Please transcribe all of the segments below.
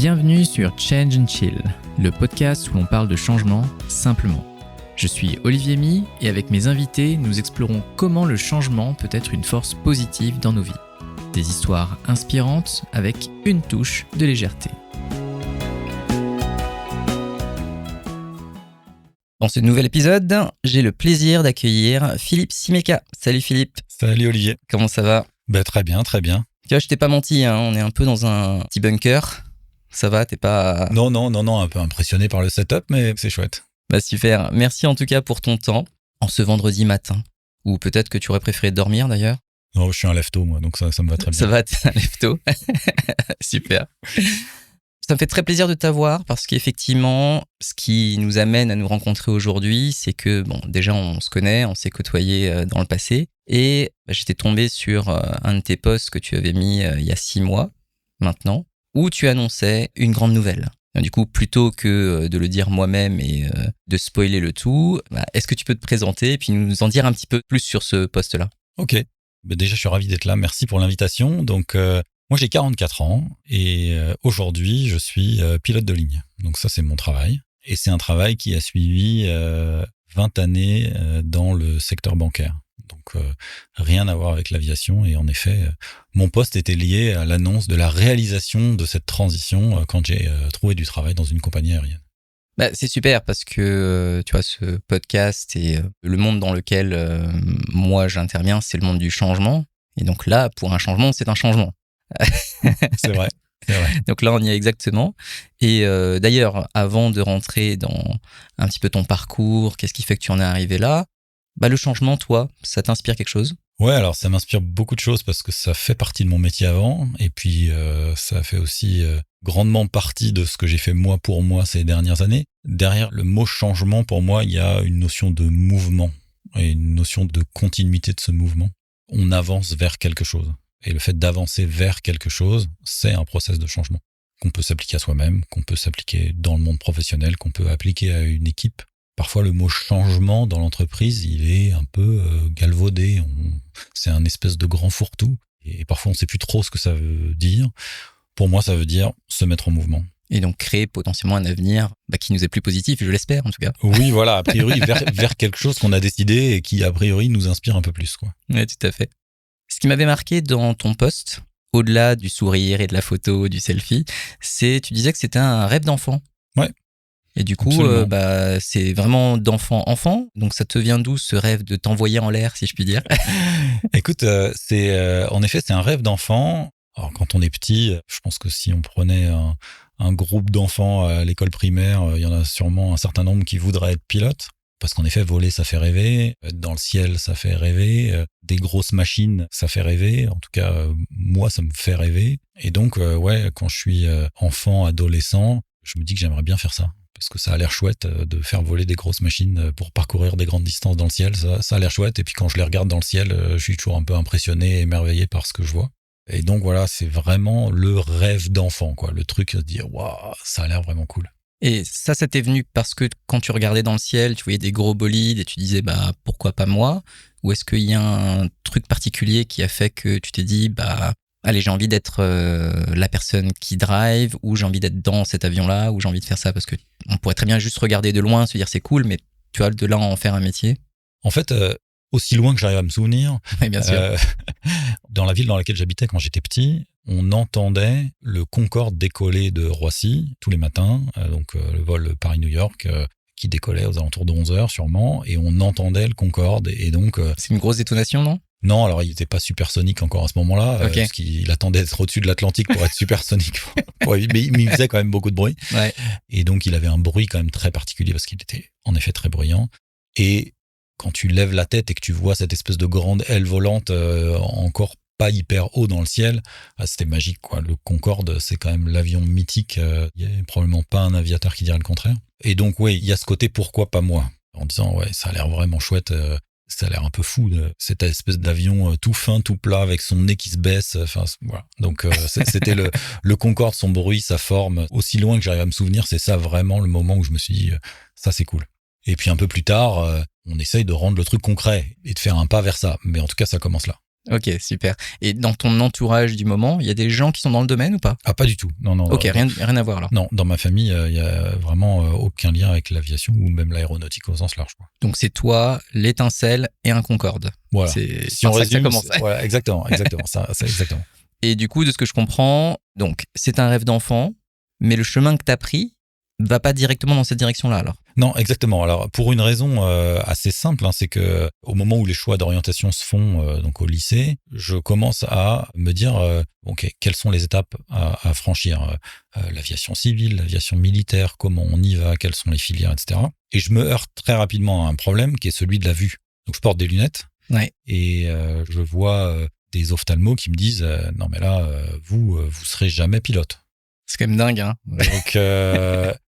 Bienvenue sur Change and Chill, le podcast où l'on parle de changement simplement. Je suis Olivier My et avec mes invités, nous explorons comment le changement peut être une force positive dans nos vies. Des histoires inspirantes avec une touche de légèreté. Dans ce nouvel épisode, j'ai le plaisir d'accueillir Philippe Simeka. Salut Philippe. Salut Olivier. Comment ça va ? Très bien, très bien. Tu vois, je t'ai pas menti, on est un peu dans un petit bunker. Ça va, t'es pas... Non, un peu impressionné par le setup, mais c'est chouette. Super, merci en tout cas pour ton temps, en ce vendredi matin. Ou peut-être que tu aurais préféré dormir d'ailleurs. Non, je suis un lève-tôt moi, donc ça me va très bien. Ça va, t'es un lève-tôt. Super. Ça me fait très plaisir de t'avoir parce qu'effectivement, ce qui nous amène à nous rencontrer aujourd'hui, c'est que, déjà on se connaît, on s'est côtoyé dans le passé. Et j'étais tombé sur un de tes posts que tu avais mis il y a 6 mois maintenant, où tu annonçais une grande nouvelle. Du coup, plutôt que de le dire moi-même et de spoiler le tout, est-ce que tu peux te présenter et puis nous en dire un petit peu plus sur ce poste-là ? Ok. Déjà, je suis ravi d'être là. Merci pour l'invitation. Donc, moi, j'ai 44 ans et aujourd'hui, je suis pilote de ligne. Donc ça, c'est mon travail. Et c'est un travail qui a suivi 20 années dans le secteur bancaire. Donc, rien à voir avec l'aviation. Et en effet, mon poste était lié à l'annonce de la réalisation de cette transition quand j'ai trouvé du travail dans une compagnie aérienne. C'est super parce que, tu vois, ce podcast et le monde dans lequel moi j'interviens, c'est le monde du changement. Et donc là, pour un changement, c'est un changement. C'est vrai. Donc là, on y est exactement. Et d'ailleurs, avant de rentrer dans un petit peu ton parcours, qu'est-ce qui fait que tu en es arrivé là ? Le changement, toi, ça t'inspire quelque chose ? Ouais, alors ça m'inspire beaucoup de choses parce que ça fait partie de mon métier avant et puis ça fait aussi grandement partie de ce que j'ai fait moi pour moi ces dernières années. Derrière le mot changement, pour moi, il y a une notion de mouvement et une notion de continuité de ce mouvement. On avance vers quelque chose. Et le fait d'avancer vers quelque chose, c'est un process de changement qu'on peut s'appliquer à soi-même, qu'on peut s'appliquer dans le monde professionnel, qu'on peut appliquer à une équipe. Parfois, le mot changement dans l'entreprise, il est un peu galvaudé. C'est un espèce de grand fourre-tout. Et parfois, on ne sait plus trop ce que ça veut dire. Pour moi, ça veut dire se mettre en mouvement. Et donc créer potentiellement un avenir qui nous est plus positif, je l'espère en tout cas. Oui, voilà, a priori, vers quelque chose qu'on a décidé et qui, a priori, nous inspire un peu plus, quoi. Oui, tout à fait. Ce qui m'avait marqué dans ton post, au-delà du sourire et de la photo, du selfie, c'est tu disais que c'était un rêve d'enfant. Ouais. Et du coup, c'est vraiment d'enfant. Donc ça te vient d'où ce rêve de t'envoyer en l'air, si je puis dire ? Écoute, en effet, c'est un rêve d'enfant. Alors quand on est petit, je pense que si on prenait un groupe d'enfants à l'école primaire, il y en a sûrement un certain nombre qui voudraient être pilotes. Parce qu'en effet, voler, ça fait rêver. Être dans le ciel, ça fait rêver. Des grosses machines, ça fait rêver. En tout cas, moi, ça me fait rêver. Et donc, quand je suis enfant, adolescent, je me dis que j'aimerais bien faire ça. Parce que ça a l'air chouette de faire voler des grosses machines pour parcourir des grandes distances dans le ciel. Ça a l'air chouette. Et puis quand je les regarde dans le ciel, je suis toujours un peu impressionné et émerveillé par ce que je vois. Et donc voilà, c'est vraiment le rêve d'enfant, quoi. Le truc de dire, waouh, ça a l'air vraiment cool. Et ça t'est venu parce que quand tu regardais dans le ciel, tu voyais des gros bolides et tu disais, pourquoi pas moi ? Ou est-ce qu'il y a un truc particulier qui a fait que tu t'es dit, allez, j'ai envie d'être la personne qui drive, ou j'ai envie d'être dans cet avion-là, ou j'ai envie de faire ça parce que on pourrait très bien juste regarder de loin, se dire c'est cool, mais tu vois, de là en faire un métier. En fait, aussi loin que j'arrive à me souvenir, oui, bien sûr. Dans la ville dans laquelle j'habitais quand j'étais petit, on entendait le Concorde décoller de Roissy tous les matins, le vol Paris-New York qui décollait aux alentours de 11h sûrement, et on entendait le Concorde. Et donc, c'est une grosse détonation, non ? Non, alors il n'était pas supersonique encore à ce moment-là, okay. Parce qu'il attendait d'être au-dessus de l'Atlantique pour être supersonique. Mais il faisait quand même beaucoup de bruit. Ouais. Et donc il avait un bruit quand même très particulier parce qu'il était en effet très bruyant. Et quand tu lèves la tête et que tu vois cette espèce de grande aile volante encore pas hyper haut dans le ciel, c'était magique, quoi. Le Concorde, c'est quand même l'avion mythique. Il n'y a probablement pas un aviateur qui dirait le contraire. Et donc oui, il y a ce côté pourquoi pas moi, en disant ça a l'air vraiment chouette. Ça a l'air un peu fou, cette espèce d'avion tout fin, tout plat, avec son nez qui se baisse. Enfin, voilà. Donc, c'était le Concorde, son bruit, sa forme. Aussi loin que j'arrive à me souvenir, c'est ça vraiment le moment où je me suis dit, ça c'est cool. Et puis un peu plus tard, on essaye de rendre le truc concret et de faire un pas vers ça. Mais en tout cas, ça commence là. Ok, super. Et dans ton entourage du moment, il y a des gens qui sont dans le domaine ou pas? Ah, pas du tout. Non, non. Ok, rien à voir alors. Non, dans ma famille, il y a vraiment aucun lien avec l'aviation ou même l'aéronautique au sens large, quoi. Donc c'est toi, l'étincelle et un Concorde. Voilà. C'est Si on par ça que ça résume, commence. voilà, exactement, ça, c'est exactement. Et du coup, de ce que je comprends, donc c'est un rêve d'enfant, mais le chemin que tu as pris va pas directement dans cette direction-là alors. Non, exactement. Alors pour une raison assez simple, hein, c'est que au moment où les choix d'orientation se font donc au lycée, je commence à me dire ok, quelles sont les étapes à franchir, l'aviation civile, l'aviation militaire, comment on y va, quelles sont les filières, etc. Et je me heurte très rapidement à un problème qui est celui de la vue. Donc je porte des lunettes et je vois des ophtalmos qui me disent non mais là vous serez jamais pilote. C'est quand même dingue, hein. Donc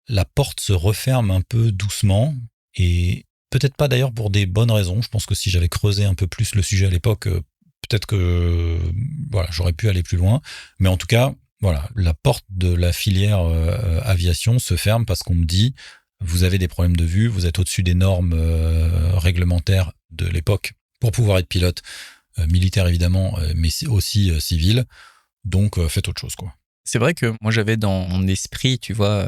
la porte se referme un peu doucement et peut-être pas d'ailleurs pour des bonnes raisons. Je pense que si j'avais creusé un peu plus le sujet à l'époque, peut-être que voilà, j'aurais pu aller plus loin. Mais en tout cas, voilà, la porte de la filière aviation se ferme parce qu'on me dit vous avez des problèmes de vue, vous êtes au-dessus des normes réglementaires de l'époque pour pouvoir être pilote militaire évidemment, mais aussi civil. Donc faites autre chose, quoi. C'est vrai que moi j'avais dans mon esprit, tu vois,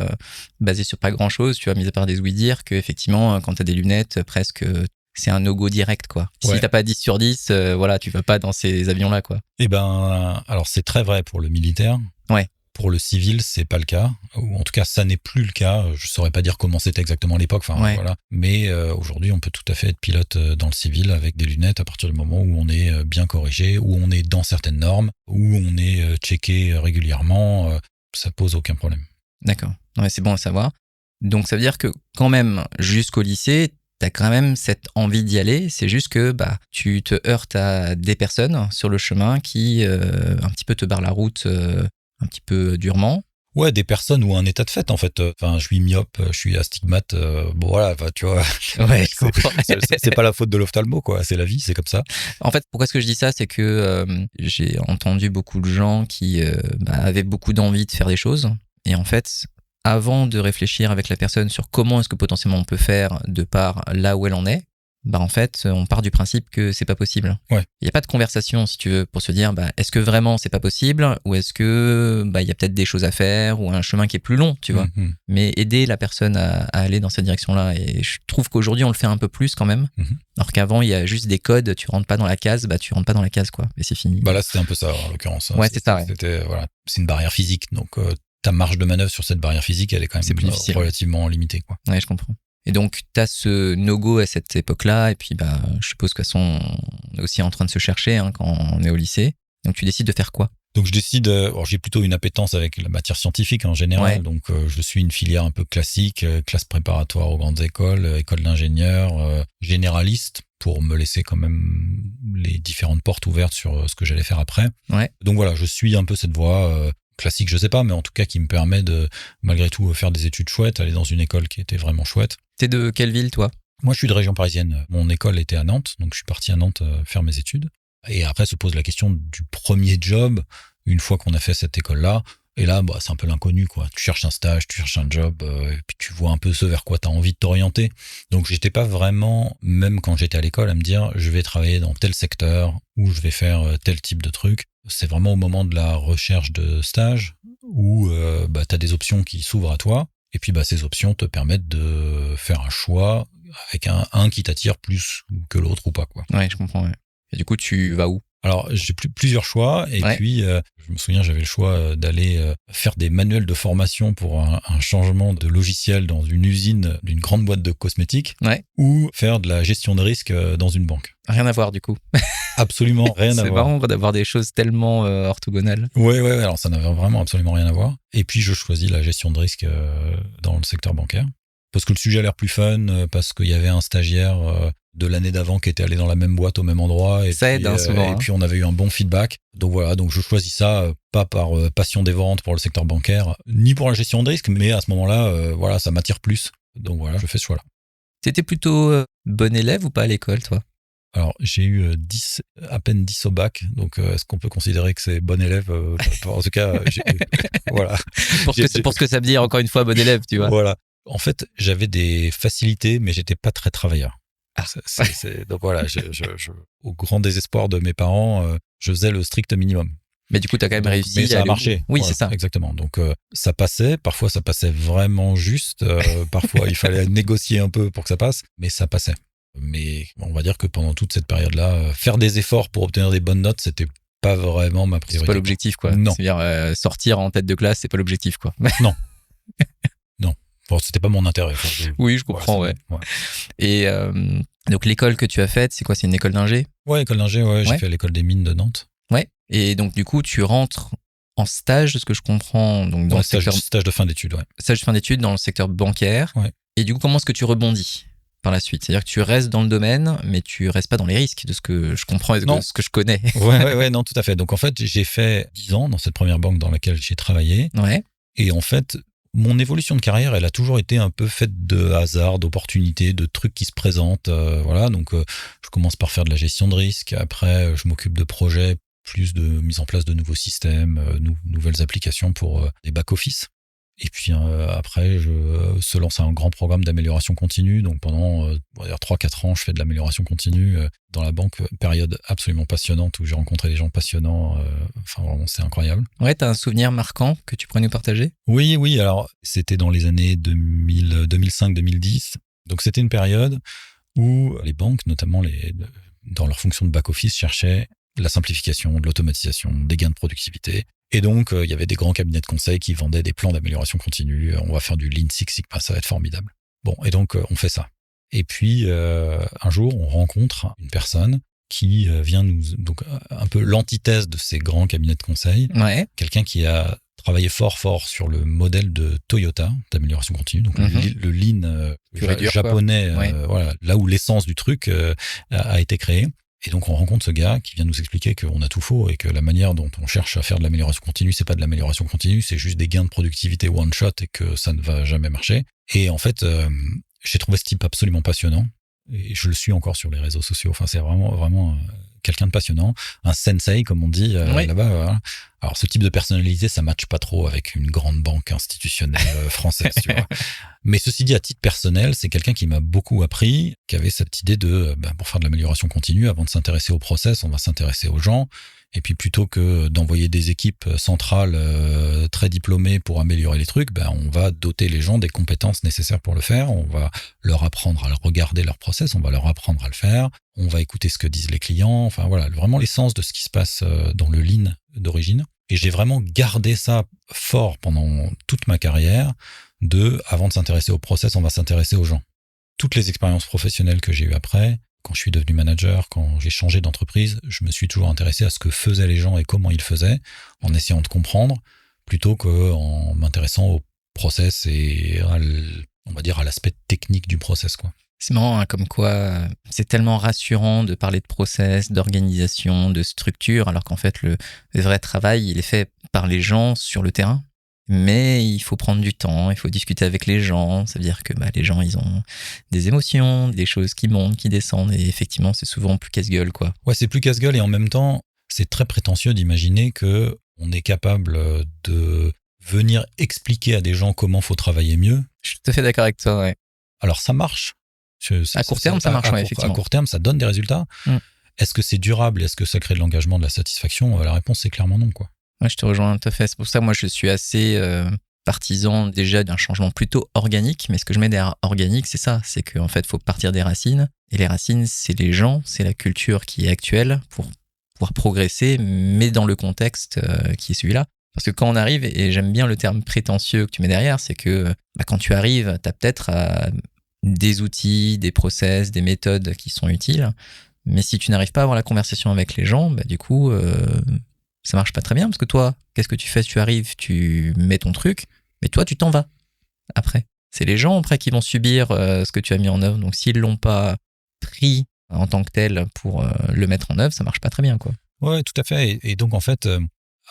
basé sur pas grand chose, tu vois, mis à part des ouï-dire, que effectivement quand t'as des lunettes, presque c'est un no-go direct, quoi. Ouais. Si t'as pas 10 sur 10, voilà, tu vas pas dans ces avions-là, quoi. Eh ben, alors c'est très vrai pour le militaire. Ouais. Pour le civil, c'est pas le cas, ou en tout cas, ça n'est plus le cas. Je saurais pas dire comment c'était exactement à l'époque. Enfin, Ouais. voilà. Mais aujourd'hui, on peut tout à fait être pilote dans le civil avec des lunettes à partir du moment où on est bien corrigé, où on est dans certaines normes, où on est checké régulièrement. Ça pose aucun problème. D'accord. Ouais, c'est bon à savoir. Donc ça veut dire que quand même, jusqu'au lycée, t'as quand même cette envie d'y aller. C'est juste que bah tu te heurtes à des personnes sur le chemin qui un petit peu te barrent la route un petit peu durement. Ouais, des personnes ou un état de fait, en fait. Enfin, je suis myope, je suis astigmate. Bon, voilà, enfin, tu vois. Ouais, je comprends. C'est pas la faute de l'ophtalmo, quoi. C'est la vie, c'est comme ça. En fait, pourquoi est-ce que je dis ça? C'est que j'ai entendu beaucoup de gens qui avaient beaucoup d'envie de faire des choses. Et en fait, avant de réfléchir avec la personne sur comment est-ce que potentiellement on peut faire de par là où elle en est, bah en fait, on part du principe que c'est pas possible. Ouais. Il n'y a pas de conversation, si tu veux, pour se dire, bah, est-ce que vraiment c'est pas possible ou est-ce que bah, il y a peut-être des choses à faire ou un chemin qui est plus long, tu vois. Mm-hmm. Mais aider la personne à aller dans cette direction-là. Et je trouve qu'aujourd'hui, on le fait un peu plus quand même. Mm-hmm. Alors qu'avant, il y a juste des codes, tu rentres pas dans la case, bah tu rentres pas dans la case, quoi. Et c'est fini. Bah là, c'était un peu ça, en l'occurrence. Ouais, c'est ça, ouais. Voilà, c'est une barrière physique. Donc, ta marge de manœuvre sur cette barrière physique, elle est quand C'est plus même difficile. relativement limitée, quoi. Ouais, je comprends. Et donc, tu as ce no-go à cette époque-là, et puis bah, je suppose qu'à son, on est aussi en train de se chercher quand on est au lycée. Donc, tu décides de faire quoi? Donc, je décide, alors, j'ai plutôt une appétence avec la matière scientifique en général. Ouais. Donc, je suis une filière un peu classique, classe préparatoire aux grandes écoles, école d'ingénieur, généraliste, pour me laisser quand même les différentes portes ouvertes sur ce que j'allais faire après. Ouais. Donc, voilà, je suis un peu cette voie classique, je sais pas, mais en tout cas qui me permet de, malgré tout, faire des études chouettes, aller dans une école qui était vraiment chouette. T'es de quelle ville, toi? Moi, je suis de région parisienne. Mon école était à Nantes, donc je suis parti à Nantes faire mes études. Et après se pose la question du premier job, une fois qu'on a fait cette école-là. Et là, bah, c'est un peu l'inconnu, quoi. Tu cherches un stage, tu cherches un job, et puis tu vois un peu ce vers quoi tu as envie de t'orienter. Donc, j'étais pas vraiment, même quand j'étais à l'école, à me dire, je vais travailler dans tel secteur ou je vais faire tel type de truc. C'est vraiment au moment de la recherche de stage où bah, tu as des options qui s'ouvrent à toi. Et puis, bah, ces options te permettent de faire un choix avec un qui t'attire plus que l'autre ou pas, quoi. Ouais, je comprends. Ouais. Et du coup, tu vas où? Alors, j'ai plusieurs choix. Et puis, je me souviens, j'avais le choix d'aller faire des manuels de formation pour un changement de logiciel dans une usine d'une grande boîte de cosmétiques ou faire de la gestion de risque dans une banque. Rien à voir, du coup. Absolument rien à voir. C'est marrant d'avoir des choses tellement orthogonales. Ouais. Alors, ça n'avait vraiment absolument rien à voir. Et puis, je choisis la gestion de risque dans le secteur bancaire. Parce que le sujet a l'air plus fun, parce qu'il y avait un stagiaire de l'année d'avant qui était allé dans la même boîte au même endroit. Et ça puis, aide souvent. Et puis on avait eu un bon feedback. Donc voilà, donc je choisis ça pas par passion dévorante pour le secteur bancaire, ni pour la gestion de risque, mais à ce moment-là, voilà, ça m'attire plus. Donc voilà, je fais ce choix-là. T'étais plutôt bon élève ou pas à l'école, toi? Alors, j'ai eu à peine 10 au bac, donc est-ce qu'on peut considérer que c'est bon élève en tout cas, voilà. Pour ce que ça veut dire, encore une fois, bon élève, tu vois. Voilà. En fait, j'avais des facilités, mais j'étais pas très travailleur. Ah. Donc voilà, au grand désespoir de mes parents, je faisais le strict minimum. Mais du coup, tu as quand même réussi mais ça à a aller au bout. marché. Oui, Voilà, c'est ça. exactement. Donc ça passait. Parfois, ça passait vraiment juste. Parfois, il fallait négocier un peu pour que ça passe, mais ça passait. Mais on va dire que pendant toute cette période-là, faire des efforts pour obtenir des bonnes notes, c'était pas vraiment ma priorité. C'est pas l'objectif, quoi. Non. C'est-à-dire sortir en tête de classe, c'est pas l'objectif, quoi. Non. Non. Bon, c'était pas mon intérêt. Oui, je comprends, ouais. Et donc l'école que tu as faite, c'est quoi? C'est une école d'ingé? Ouais, école d'ingé, ouais. J'ai fait l'école des mines de Nantes. Ouais. Et donc du coup, tu rentres en stage, de ce que je comprends, donc dans le stage de fin d'études, ouais. Stage de fin d'études dans le secteur bancaire. Ouais. Et du coup, comment est-ce que tu rebondis par la suite? C'est-à-dire que tu restes dans le domaine, mais tu restes pas dans les risques, de ce que je comprends et de ce que je connais. Ouais, non, tout à fait. Donc en fait, j'ai fait 10 ans dans cette première banque dans laquelle j'ai travaillé. Ouais. Et en fait, mon évolution de carrière, elle a toujours été un peu faite de hasard, d'opportunités, de trucs qui se présentent. Voilà, donc je commence par faire de la gestion de risque. Après, je m'occupe de projets, plus de mise en place de nouveaux systèmes, nouvelles applications pour des back-office. Et puis après, se lance un grand programme d'amélioration continue. Donc pendant 3-4 ans, je fais de l'amélioration continue dans la banque. Période absolument passionnante où j'ai rencontré des gens passionnants. Enfin, vraiment, c'est incroyable. Ouais, t'as un souvenir marquant que tu pourrais nous partager? Oui. Alors, c'était dans les années 2005-2010. Donc c'était une période où les banques, notamment dans leur fonction de back-office, cherchaient la simplification, de l'automatisation, des gains de productivité. Et donc, il y avait des grands cabinets de conseil qui vendaient des plans d'amélioration continue. On va faire du Lean Six Sigma, ça va être formidable. Bon, et donc, on fait ça. Et puis, un jour, on rencontre une personne qui vient donc un peu l'antithèse de ces grands cabinets de conseil. Ouais. Quelqu'un qui a travaillé fort sur le modèle de Toyota d'amélioration continue, donc le Lean japonais, voilà, là où l'essence du truc a été créée. Et donc, on rencontre ce gars qui vient nous expliquer qu'on a tout faux et que la manière dont on cherche à faire de l'amélioration continue, c'est pas de l'amélioration continue, c'est juste des gains de productivité one shot et que ça ne va jamais marcher. Et en fait, j'ai trouvé ce type absolument passionnant et je le suis encore sur les réseaux sociaux. Enfin, c'est vraiment quelqu'un de passionnant, un sensei, comme on dit là-bas. Voilà. Alors, ce type de personnalité, ça matche pas trop avec une grande banque institutionnelle française, tu vois. Mais ceci dit, à titre personnel, c'est quelqu'un qui m'a beaucoup appris, qui avait cette idée de, pour faire de l'amélioration continue, avant de s'intéresser au process, on va s'intéresser aux gens. Et puis, plutôt que d'envoyer des équipes centrales très diplômées pour améliorer les trucs, on va doter les gens des compétences nécessaires pour le faire. On va leur apprendre à regarder leur process, on va leur apprendre à le faire. On va écouter ce que disent les clients. Enfin, voilà, vraiment l'essence de ce qui se passe dans le Lean d'origine. Et j'ai vraiment gardé ça fort pendant toute ma carrière. Avant de s'intéresser au process, on va s'intéresser aux gens. Toutes les expériences professionnelles que j'ai eues après, quand je suis devenu manager, quand j'ai changé d'entreprise, je me suis toujours intéressé à ce que faisaient les gens et comment ils faisaient, en essayant de comprendre, plutôt qu'en m'intéressant au process et on va dire à l'aspect technique du process, quoi. C'est marrant, hein, comme quoi c'est tellement rassurant de parler de process, d'organisation, de structure, alors qu'en fait le vrai travail, il est fait par les gens sur le terrain. Mais il faut prendre du temps, il faut discuter avec les gens. Ça veut dire que les gens, ils ont des émotions, des choses qui montent, qui descendent. Et effectivement, c'est souvent plus casse-gueule, quoi. Ouais, c'est plus casse-gueule et en même temps, c'est très prétentieux d'imaginer que on est capable de venir expliquer à des gens comment faut travailler mieux. Je suis tout à fait d'accord avec toi, ouais. Alors, ça marche. À court terme, ça marche, effectivement. À court terme, ça donne des résultats. Est-ce que c'est durable? Est-ce que ça crée de l'engagement, de la satisfaction? La réponse, c'est clairement non, quoi. Ouais, je te rejoins tout à fait. C'est pour ça que moi, je suis assez partisan déjà d'un changement plutôt organique. Mais ce que je mets derrière organique, c'est ça. C'est qu'en fait, il faut partir des racines. Et les racines, c'est les gens, c'est la culture qui est actuelle pour pouvoir progresser, mais dans le contexte qui est celui-là. Parce que quand on arrive, et j'aime bien le terme prétentieux que tu mets derrière, c'est que quand tu arrives, tu as peut-être des outils, des process, des méthodes qui sont utiles. Mais si tu n'arrives pas à avoir la conversation avec les gens, du coup, ça marche pas très bien. Parce que toi, qu'est-ce que tu fais? Tu arrives, tu mets ton truc, mais toi, tu t'en vas après. C'est les gens après qui vont subir ce que tu as mis en œuvre. Donc, s'ils l'ont pas pris en tant que tel pour le mettre en œuvre, ça marche pas très bien, quoi. Ouais, tout à fait. Et donc, en fait,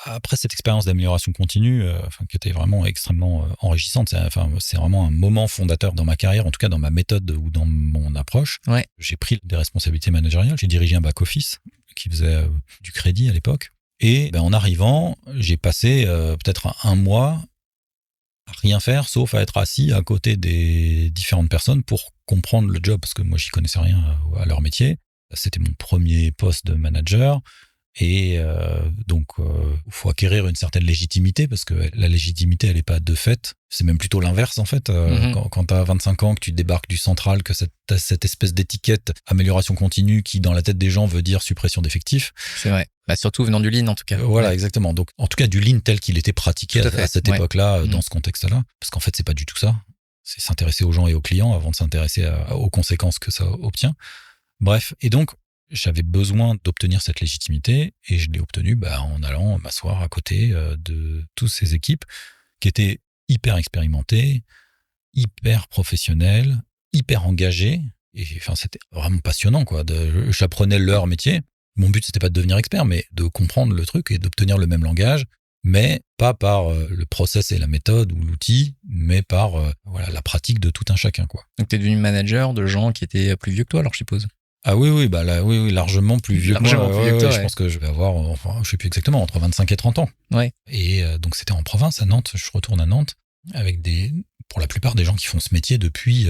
après cette expérience d'amélioration continue, qui était vraiment extrêmement enrichissante, c'est vraiment un moment fondateur dans ma carrière, en tout cas dans ma méthode ou dans mon approche. Ouais. J'ai pris des responsabilités managériales. J'ai dirigé un back-office qui faisait du crédit à l'époque. Et en arrivant, j'ai passé peut-être un mois à rien faire sauf à être assis à côté des différentes personnes pour comprendre le job, parce que moi, j'y connaissais rien à leur métier. C'était mon premier poste de manager. Et donc, faut acquérir une certaine légitimité, parce que la légitimité, elle n'est pas de fait. C'est même plutôt l'inverse, en fait. Quand tu as 25 ans, que tu débarques du central, que t'as cette espèce d'étiquette amélioration continue qui, dans la tête des gens, veut dire suppression d'effectifs. C'est vrai. Bah, surtout venant du lean, en tout cas. Voilà, Ouais. exactement. Donc, en tout cas, du lean tel qu'il était pratiqué Tout à fait. à cette Ouais. époque-là, dans ce contexte-là. Parce qu'en fait, c'est pas du tout ça. C'est s'intéresser aux gens et aux clients avant de s'intéresser aux conséquences que ça obtient. Bref. Et donc, j'avais besoin d'obtenir cette légitimité, et je l'ai obtenue en allant m'asseoir à côté de toutes ces équipes qui étaient hyper expérimentées, hyper professionnelles, hyper engagées. Et enfin, c'était vraiment passionnant, quoi. J'apprenais leur métier. Mon but, c'était pas de devenir expert, mais de comprendre le truc et d'obtenir le même langage, mais pas par le process et la méthode ou l'outil, mais par la pratique de tout un chacun, quoi. Donc, tu es devenu manager de gens qui étaient plus vieux que toi, alors je suppose. Ah oui, oui, oui, largement plus vieux que moi. Largement plus vieux que toi, Je ouais. pense que je vais avoir, je sais plus exactement, entre 25 et 30 ans. Ouais. Et donc, c'était en province, à Nantes. Je retourne à Nantes avec pour la plupart des gens qui font ce métier depuis,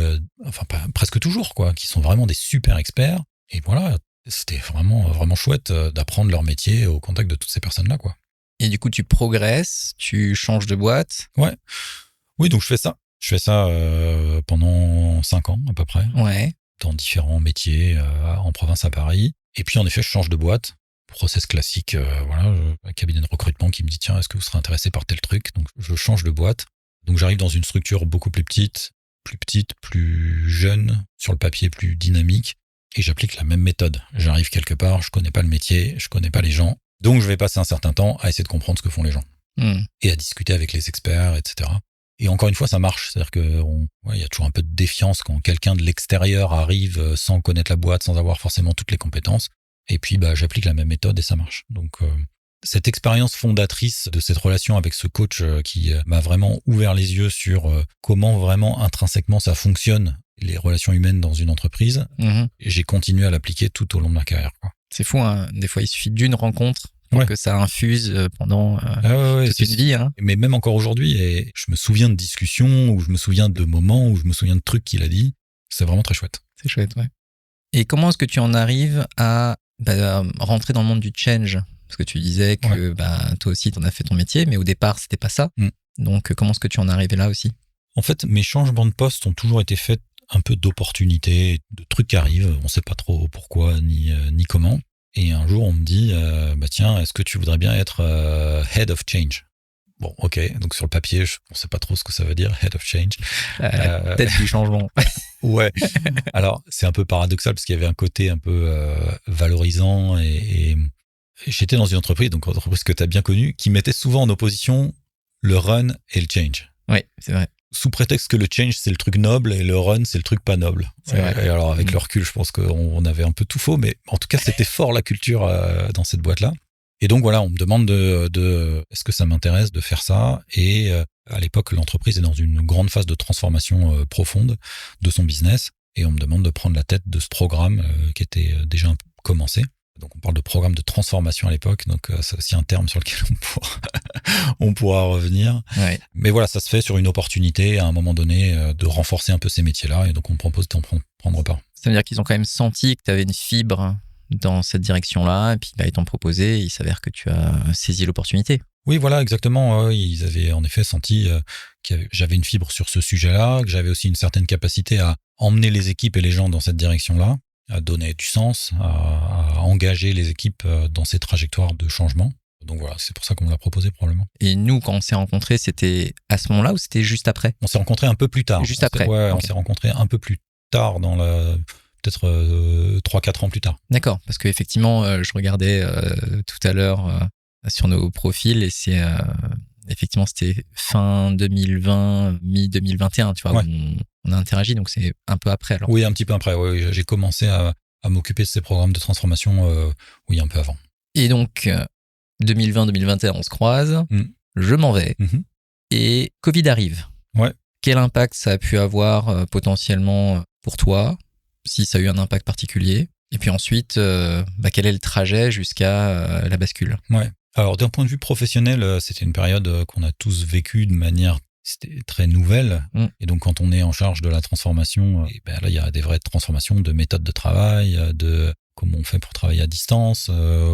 presque toujours, quoi, qui sont vraiment des super experts. Et voilà, c'était vraiment, vraiment chouette d'apprendre leur métier au contact de toutes ces personnes-là, quoi. Et du coup, tu progresses, tu changes de boîte. Ouais. Oui, donc je fais ça. Je fais ça pendant 5 ans, à peu près. Ouais. Dans différents métiers en province à Paris. Et puis, en effet, je change de boîte. Process classique, un cabinet de recrutement qui me dit, tiens, est-ce que vous serez intéressé par tel truc? Donc, je change de boîte. Donc, j'arrive dans une structure beaucoup plus petite, plus jeune, sur le papier plus dynamique, et j'applique la même méthode. J'arrive quelque part, je connais pas le métier, je connais pas les gens. Donc, je vais passer un certain temps à essayer de comprendre ce que font les gens. Et à discuter avec les experts, etc. Et encore une fois, ça marche. C'est-à-dire qu'il y a toujours un peu de défiance quand quelqu'un de l'extérieur arrive sans connaître la boîte, sans avoir forcément toutes les compétences. Et puis, j'applique la même méthode et ça marche. Donc, cette expérience fondatrice de cette relation avec ce coach qui m'a vraiment ouvert les yeux sur comment vraiment intrinsèquement ça fonctionne, les relations humaines dans une entreprise, j'ai continué à l'appliquer tout au long de ma carrière, quoi. C'est fou, hein. Des fois, il suffit d'une rencontre pour que ça infuse pendant toute une vie. Hein. Mais même encore aujourd'hui, et je me souviens de discussions, ou je me souviens de moments, où je me souviens de trucs qu'il a dit. C'est vraiment très chouette. C'est chouette, ouais. Et comment est-ce que tu en arrives à rentrer dans le monde du change? Parce que tu disais que toi aussi, tu en as fait ton métier, mais au départ, c'était pas ça. Donc, comment est-ce que tu en es arrivé là aussi? En fait, mes changements de poste ont toujours été faits un peu d'opportunités, de trucs qui arrivent. On sait pas trop pourquoi ni comment. Et un jour, on me dit, tiens, est-ce que tu voudrais bien être Head of Change? Bon, ok. Donc, sur le papier, on sait pas trop ce que ça veut dire, Head of Change. Tête du changement. Ouais. Alors, c'est un peu paradoxal parce qu'il y avait un côté un peu valorisant et j'étais dans une entreprise, donc une entreprise que tu as bien connue, qui mettait souvent en opposition le run et le change. Oui, c'est vrai. Sous prétexte que le change, c'est le truc noble et le run, c'est le truc pas noble. C'est vrai. Et alors, avec le recul, je pense qu'on avait un peu tout faux, mais en tout cas, c'était fort la culture dans cette boîte-là. Et donc, voilà, on me demande est-ce que ça m'intéresse de faire ça? Et à l'époque, l'entreprise est dans une grande phase de transformation profonde de son business. Et on me demande de prendre la tête de ce programme qui était déjà un peu commencé. Donc, on parle de programme de transformation à l'époque. Donc, c'est aussi un terme sur lequel on pourra revenir. Ouais. Mais voilà, ça se fait sur une opportunité à un moment donné de renforcer un peu ces métiers-là. Et donc, on me propose d'en prendre part. Ça veut dire qu'ils ont quand même senti que tu avais une fibre dans cette direction-là. Et puis, ils t'ont proposé. Il s'avère que tu as saisi l'opportunité. Oui, voilà, exactement. Ils avaient en effet senti que j'avais une fibre sur ce sujet-là, que j'avais aussi une certaine capacité à emmener les équipes et les gens dans cette direction-là, à donner du sens, à engager les équipes dans ces trajectoires de changement. Donc voilà, c'est pour ça qu'on me l'a proposé probablement. Et nous, quand on s'est rencontrés, c'était à ce moment-là ou c'était juste après? On s'est rencontrés un peu plus tard. Juste après. Ouais, okay. On s'est rencontrés un peu plus tard, peut-être 3-4 ans plus tard. D'accord, parce qu'effectivement, je regardais tout à l'heure sur nos profils et c'est effectivement c'était fin 2020, mi-2021, tu vois, ouais. où on a interagi, donc c'est un peu après alors. Oui, un petit peu après. Oui, j'ai commencé à m'occuper de ces programmes de transformation un peu avant. Et donc 2020-2021, on se croise, je m'en vais et Covid arrive. Ouais. Quel impact ça a pu avoir potentiellement pour toi, si ça a eu un impact particulier? Et puis ensuite, quel est le trajet jusqu'à la bascule? Ouais. Alors, d'un point de vue professionnel, c'était une période qu'on a tous vécue de manière c'était très nouvelle. Mm. Et donc, quand on est en charge de la transformation, et ben là, il y a des vraies transformations de méthodes de travail, de comment on fait pour travailler à distance,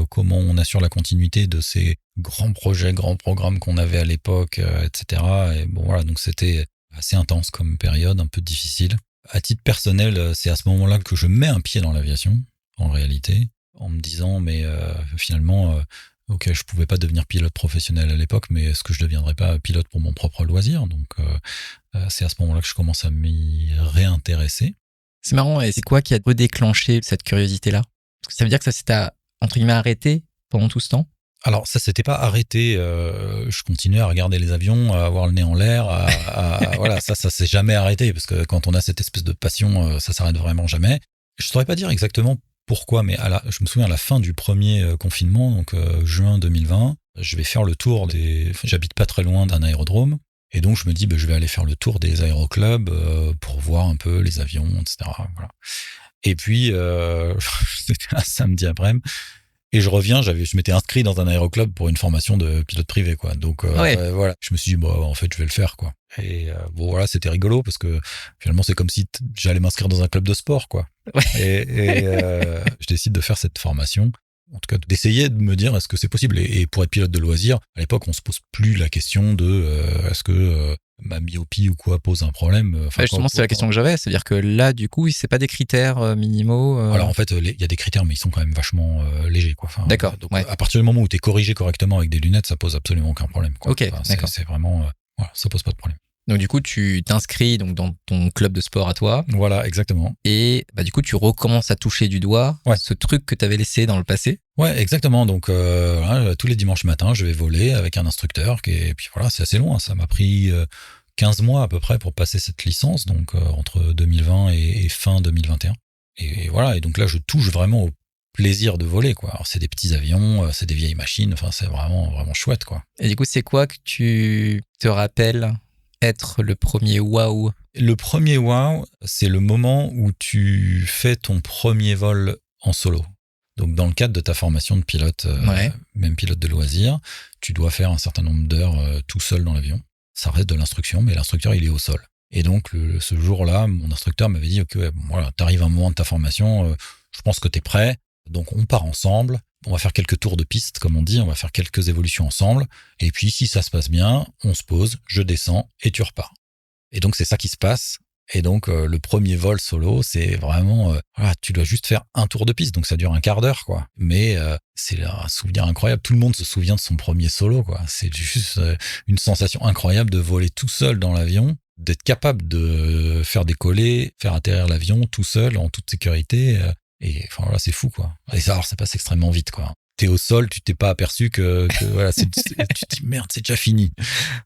comment on assure la continuité de ces grands projets, grands programmes qu'on avait à l'époque, etc. Et bon, voilà, donc c'était assez intense comme période, un peu difficile. À titre personnel, c'est à ce moment-là que je mets un pied dans l'aviation, en réalité, en me disant, mais finalement, ok, je pouvais pas devenir pilote professionnel à l'époque, mais est-ce que je deviendrais pas pilote pour mon propre loisir? Donc, c'est à ce moment-là que je commence à m'y réintéresser. C'est marrant, et c'est quoi qui a redéclenché cette curiosité-là? Parce que ça veut dire que ça s'est, entre guillemets, arrêté pendant tout ce temps? Alors ça s'était pas arrêté. Je continuais à regarder les avions, à avoir le nez en l'air. Voilà, ça s'est jamais arrêté parce que quand on a cette espèce de passion, ça s'arrête vraiment jamais. Je saurais pas dire exactement pourquoi, mais je me souviens à la fin du premier confinement, donc juin 2020, je vais faire le tour j'habite pas très loin d'un aérodrome. Et donc, je me dis, je vais aller faire le tour des aéroclubs pour voir un peu les avions, etc. Voilà. Et puis, c'était un samedi après-midi. Et je reviens, je m'étais inscrit dans un aéroclub pour une formation de pilote privé, quoi. Donc, voilà. Je me suis dit, en fait, je vais le faire, quoi. Et voilà, c'était rigolo parce que finalement, c'est comme si j'allais m'inscrire dans un club de sport, quoi. Ouais. Et je décide de faire cette formation. En tout cas, d'essayer de me dire est-ce que c'est possible. Et pour être pilote de loisir, à l'époque, on se pose plus la question de est-ce que ma myopie ou quoi pose un problème. Justement, c'est la question que j'avais. C'est-à-dire que là, du coup, c'est pas des critères minimaux. Alors en fait, il y a des critères, mais ils sont quand même vachement légers, quoi. D'accord. Donc à partir du moment où tu es corrigé correctement avec des lunettes, ça pose absolument aucun problème, quoi. Ok, d'accord. C'est vraiment, voilà, ça pose pas de problème. Donc du coup, tu t'inscris donc dans ton club de sport à toi. Voilà, exactement. Et du coup, tu recommences à toucher du doigt ce truc que tu avais laissé dans le passé. Ouais, exactement. Donc tous les dimanches matins, je vais voler avec un instructeur et puis voilà, c'est assez loin. Ça m'a pris 15 mois à peu près pour passer cette licence, donc entre 2020 et fin 2021. Et voilà, et donc là, je touche vraiment au plaisir de voler, quoi. Alors, c'est des petits avions, c'est des vieilles machines, enfin, c'est vraiment, vraiment chouette, quoi. Et du coup, c'est quoi que tu te rappelles être le premier waouh? Le premier waouh, c'est le moment où tu fais ton premier vol en solo. Donc, dans le cadre de ta formation de pilote, même pilote de loisir, tu dois faire un certain nombre d'heures tout seul dans l'avion. Ça reste de l'instruction, mais l'instructeur, il est au sol. Et donc, ce jour-là, mon instructeur m'avait dit, OK, voilà, t'arrives à un moment de ta formation, je pense que t'es prêt. Donc, on part ensemble. On va faire quelques tours de piste, comme on dit. On va faire quelques évolutions ensemble. Et puis, si ça se passe bien, on se pose, je descends et tu repars. Et donc, c'est ça qui se passe. Et donc, le premier vol solo, c'est vraiment, voilà, tu dois juste faire un tour de piste. Donc, ça dure un quart d'heure, quoi. Mais c'est un souvenir incroyable. Tout le monde se souvient de son premier solo, quoi. C'est juste une sensation incroyable de voler tout seul dans l'avion, d'être capable de faire décoller, faire atterrir l'avion tout seul, en toute sécurité. Et enfin, voilà, c'est fou, quoi. Et ça, alors, ça passe extrêmement vite, quoi. T'es au sol, tu t'es pas aperçu que voilà, tu te dis merde, c'est déjà fini.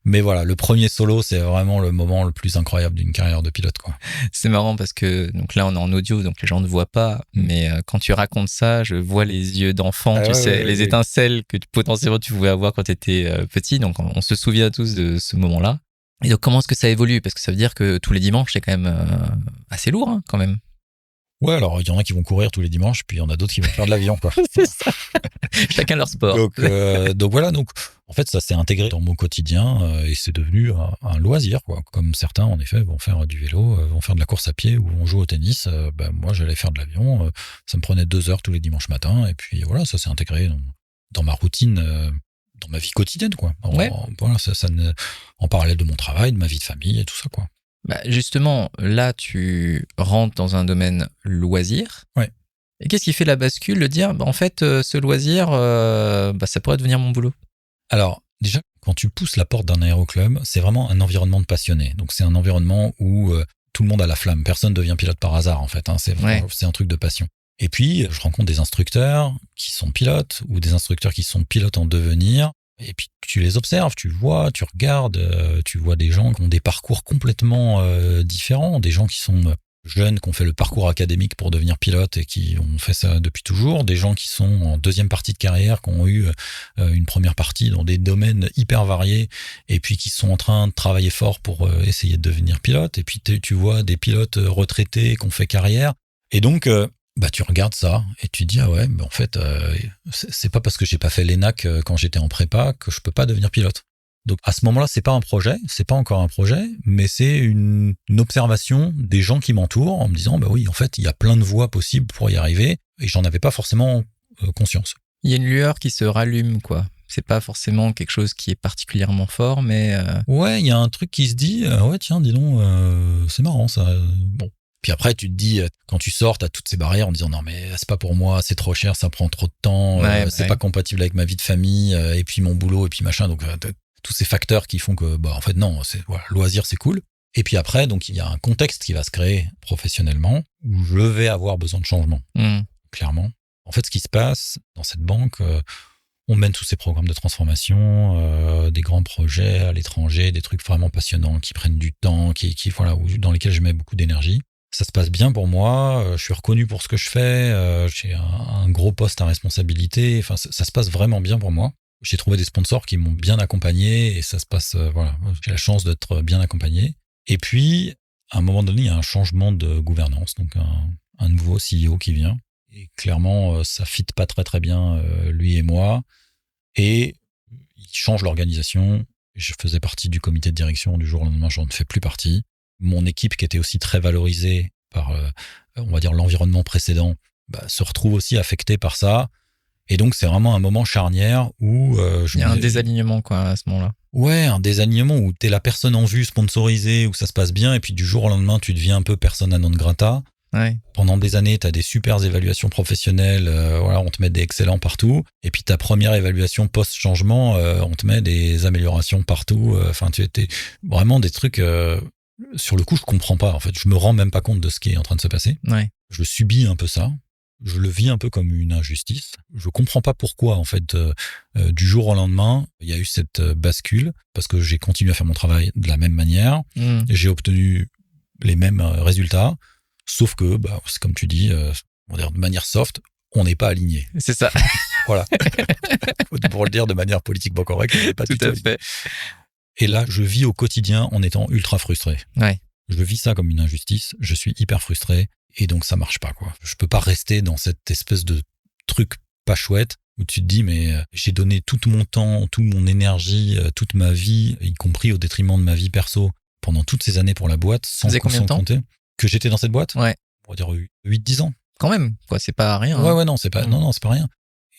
Mais voilà, le premier solo, c'est vraiment le moment le plus incroyable d'une carrière de pilote, quoi. C'est marrant parce que donc là on est en audio, donc les gens ne voient pas, mais quand tu racontes ça, je vois les yeux d'enfant, les étincelles que potentiellement tu pouvais avoir quand tu étais petit. Donc on se souvient tous de ce moment-là. Et donc comment est-ce que ça évolue? Parce que ça veut dire que tous les dimanches c'est quand même assez lourd, hein, quand même. Ouais, alors il y en a qui vont courir tous les dimanches, puis il y en a d'autres qui vont faire de l'avion, quoi. C'est ça. Chacun leur sport. Donc voilà, donc en fait ça s'est intégré dans mon quotidien et c'est devenu un loisir, quoi. Comme certains en effet vont faire du vélo, vont faire de la course à pied ou vont jouer au tennis. Moi j'allais faire de l'avion, ça me prenait 2 heures tous les dimanches matins et puis voilà, ça s'est intégré dans ma routine, dans ma vie quotidienne, quoi. Voilà, en parallèle de mon travail, de ma vie de famille et tout ça, quoi. Justement, là, tu rentres dans un domaine loisir. Ouais. Et qu'est-ce qui fait la bascule de dire, en fait, ce loisir, ça pourrait devenir mon boulot? Alors, déjà, quand tu pousses la porte d'un aéroclub, c'est vraiment un environnement de passionnés. Donc, c'est un environnement où tout le monde a la flamme. Personne ne devient pilote par hasard, en fait. Hein. C'est un truc de passion. Et puis, je rencontre des instructeurs qui sont pilotes ou des instructeurs qui sont pilotes en devenir. Et puis tu les observes, tu vois, tu regardes, tu vois des gens qui ont des parcours complètement différents, des gens qui sont jeunes, qui ont fait le parcours académique pour devenir pilote et qui ont fait ça depuis toujours, des gens qui sont en deuxième partie de carrière, qui ont eu une première partie dans des domaines hyper variés et puis qui sont en train de travailler fort pour essayer de devenir pilote. Et puis tu vois des pilotes retraités qui ont fait carrière. Et donc tu regardes ça et tu dis, ah ouais, mais en fait, c'est pas parce que j'ai pas fait l'ENAC quand j'étais en prépa que je peux pas devenir pilote. Donc à ce moment-là, c'est pas un projet, c'est pas encore un projet, mais c'est une observation des gens qui m'entourent en me disant bah oui, en fait, il y a plein de voies possibles pour y arriver et j'en avais pas forcément conscience. Il y a une lueur qui se rallume, quoi. C'est pas forcément quelque chose qui est particulièrement fort, mais Ouais, il y a un truc qui se dit ouais tiens, dis donc, c'est marrant ça. Bon. Puis après, tu te dis, quand tu sors, t'as toutes ces barrières en disant non mais c'est pas pour moi, c'est trop cher, ça prend trop de temps, c'est pas compatible avec ma vie de famille, et puis mon boulot, et puis machin. Donc tous ces facteurs qui font que bah en fait non, c'est voilà, loisir c'est cool. Et puis après, donc il y a un contexte qui va se créer professionnellement où je vais avoir besoin de changement, clairement. En fait, ce qui se passe dans cette banque, on mène tous ces programmes de transformation, des grands projets à l'étranger, des trucs vraiment passionnants qui prennent du temps, qui voilà, dans lesquels je mets beaucoup d'énergie. Ça se passe bien pour moi, je suis reconnu pour ce que je fais, j'ai un gros poste à responsabilité, enfin ça se passe vraiment bien pour moi. J'ai trouvé des sponsors qui m'ont bien accompagné et ça se passe, voilà, j'ai la chance d'être bien accompagné. Et puis, à un moment donné, il y a un changement de gouvernance, donc un nouveau CEO qui vient. Et clairement, ça fit pas très très bien, lui et moi. Et il change l'organisation. Je faisais partie du comité de direction. Du jour au lendemain, j'en ne fais plus partie. Mon équipe, qui était aussi très valorisée par, on va dire, l'environnement précédent, se retrouve aussi affectée par ça. Et donc, c'est vraiment un moment charnière où il y a un désalignement, quoi, à ce moment-là. Ouais, un désalignement où t'es la personne en vue sponsorisée, où ça se passe bien, et puis du jour au lendemain, tu deviens un peu persona non grata. Ouais. Pendant des années, t'as des super évaluations professionnelles, voilà, on te met des excellents partout. Et puis ta première évaluation post-changement, on te met des améliorations partout. Enfin, tu étais vraiment des trucs. Sur le coup, je comprends pas. En fait, je me rends même pas compte de ce qui est en train de se passer. Ouais. Je subis un peu ça. Je le vis un peu comme une injustice. Je comprends pas pourquoi, en fait, du jour au lendemain, il y a eu cette bascule, parce que j'ai continué à faire mon travail de la même manière. J'ai obtenu les mêmes résultats, sauf que, c'est comme tu dis, on va dire de manière soft, on n'est pas aligné. C'est ça. Voilà. Pour le dire de manière politiquement correcte, on n'est pas tout à fait. Et là, je vis au quotidien en étant ultra frustré. Ouais. Je vis ça comme une injustice. Je suis hyper frustré. Et donc, ça marche pas, quoi. Je peux pas rester dans cette espèce de truc pas chouette où tu te dis, mais j'ai donné tout mon temps, toute mon énergie, toute ma vie, y compris au détriment de ma vie perso, pendant toutes ces années pour la boîte, sans compter que j'étais dans cette boîte. Ouais. On va dire 8-10 ans. Quand même, quoi. C'est pas rien. Ouais, hein. ouais, non, c'est pas, non, c'est pas rien.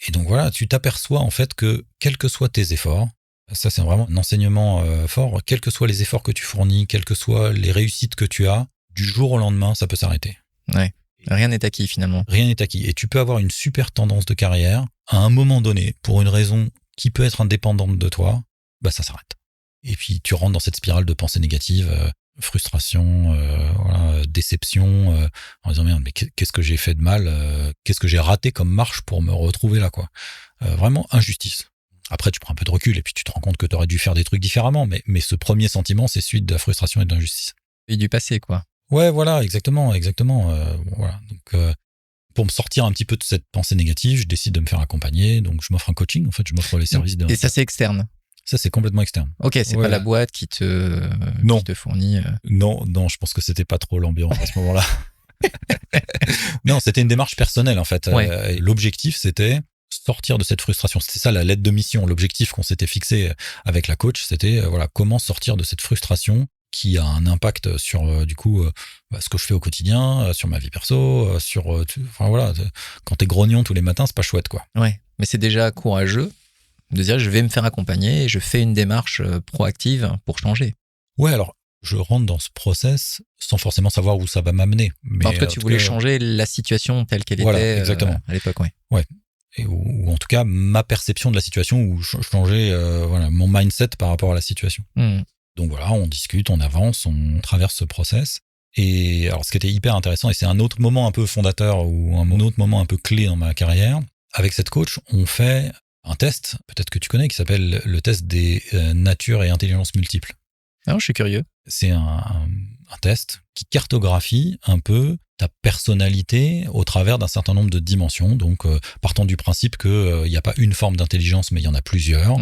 Et donc, voilà, tu t'aperçois, en fait, que quels que soient tes efforts, ça, c'est vraiment un enseignement fort, quels que soient les efforts que tu fournis, quelles que soient les réussites que tu as, du jour au lendemain, ça peut s'arrêter. Ouais. Rien n'est acquis finalement. Rien n'est acquis. Et tu peux avoir une super tendance de carrière. À un moment donné, pour une raison qui peut être indépendante de toi, ça s'arrête. Et puis tu rentres dans cette spirale de pensée négative, frustration, voilà, déception, en disant merde, mais qu'est-ce que j'ai fait de mal, qu'est-ce que j'ai raté comme marche pour me retrouver là, quoi. Vraiment injustice. Après, tu prends un peu de recul et puis tu te rends compte que tu aurais dû faire des trucs différemment. Mais ce premier sentiment, c'est celui de la frustration et de l'injustice. Et du passé, quoi. Ouais, voilà, exactement. Voilà. Donc, pour me sortir un petit peu de cette pensée négative, je décide de me faire accompagner. Donc, je m'offre un coaching. En fait, je m'offre les services Et ça, c'est externe. Ça, c'est complètement externe. Ok, c'est pas la boîte qui te fournit. Non, je pense que c'était pas trop l'ambiance à ce moment-là. Non, c'était une démarche personnelle, en fait. Ouais. L'objectif, c'était sortir de cette frustration. C'était ça la lettre de mission. L'objectif qu'on s'était fixé avec la coach, c'était comment sortir de cette frustration qui a un impact sur du coup ce que je fais au quotidien, sur ma vie perso, quand t'es grognon tous les matins, c'est pas chouette, quoi. Ouais, mais c'est déjà courageux de dire je vais me faire accompagner et je fais une démarche proactive pour changer. Ouais, alors je rentre dans ce process sans forcément savoir où ça va m'amener. Mais en tout cas, tu voulais changer la situation telle qu'elle était exactement. À l'époque, oui. Ouais. Et ou en tout cas ma perception de la situation, ou changer mon mindset par rapport à la situation. Donc voilà, on discute, on avance, on traverse ce process. Et alors ce qui était hyper intéressant, et c'est un autre moment un peu fondateur ou un autre moment un peu clé dans ma carrière, avec cette coach, on fait un test, peut-être que tu connais, qui s'appelle le test des natures et intelligences multiples. Alors, je suis curieux. C'est un test qui cartographie un peu ta personnalité au travers d'un certain nombre de dimensions. Donc, partant du principe qu'il n'y a pas une forme d'intelligence, mais il y en a plusieurs.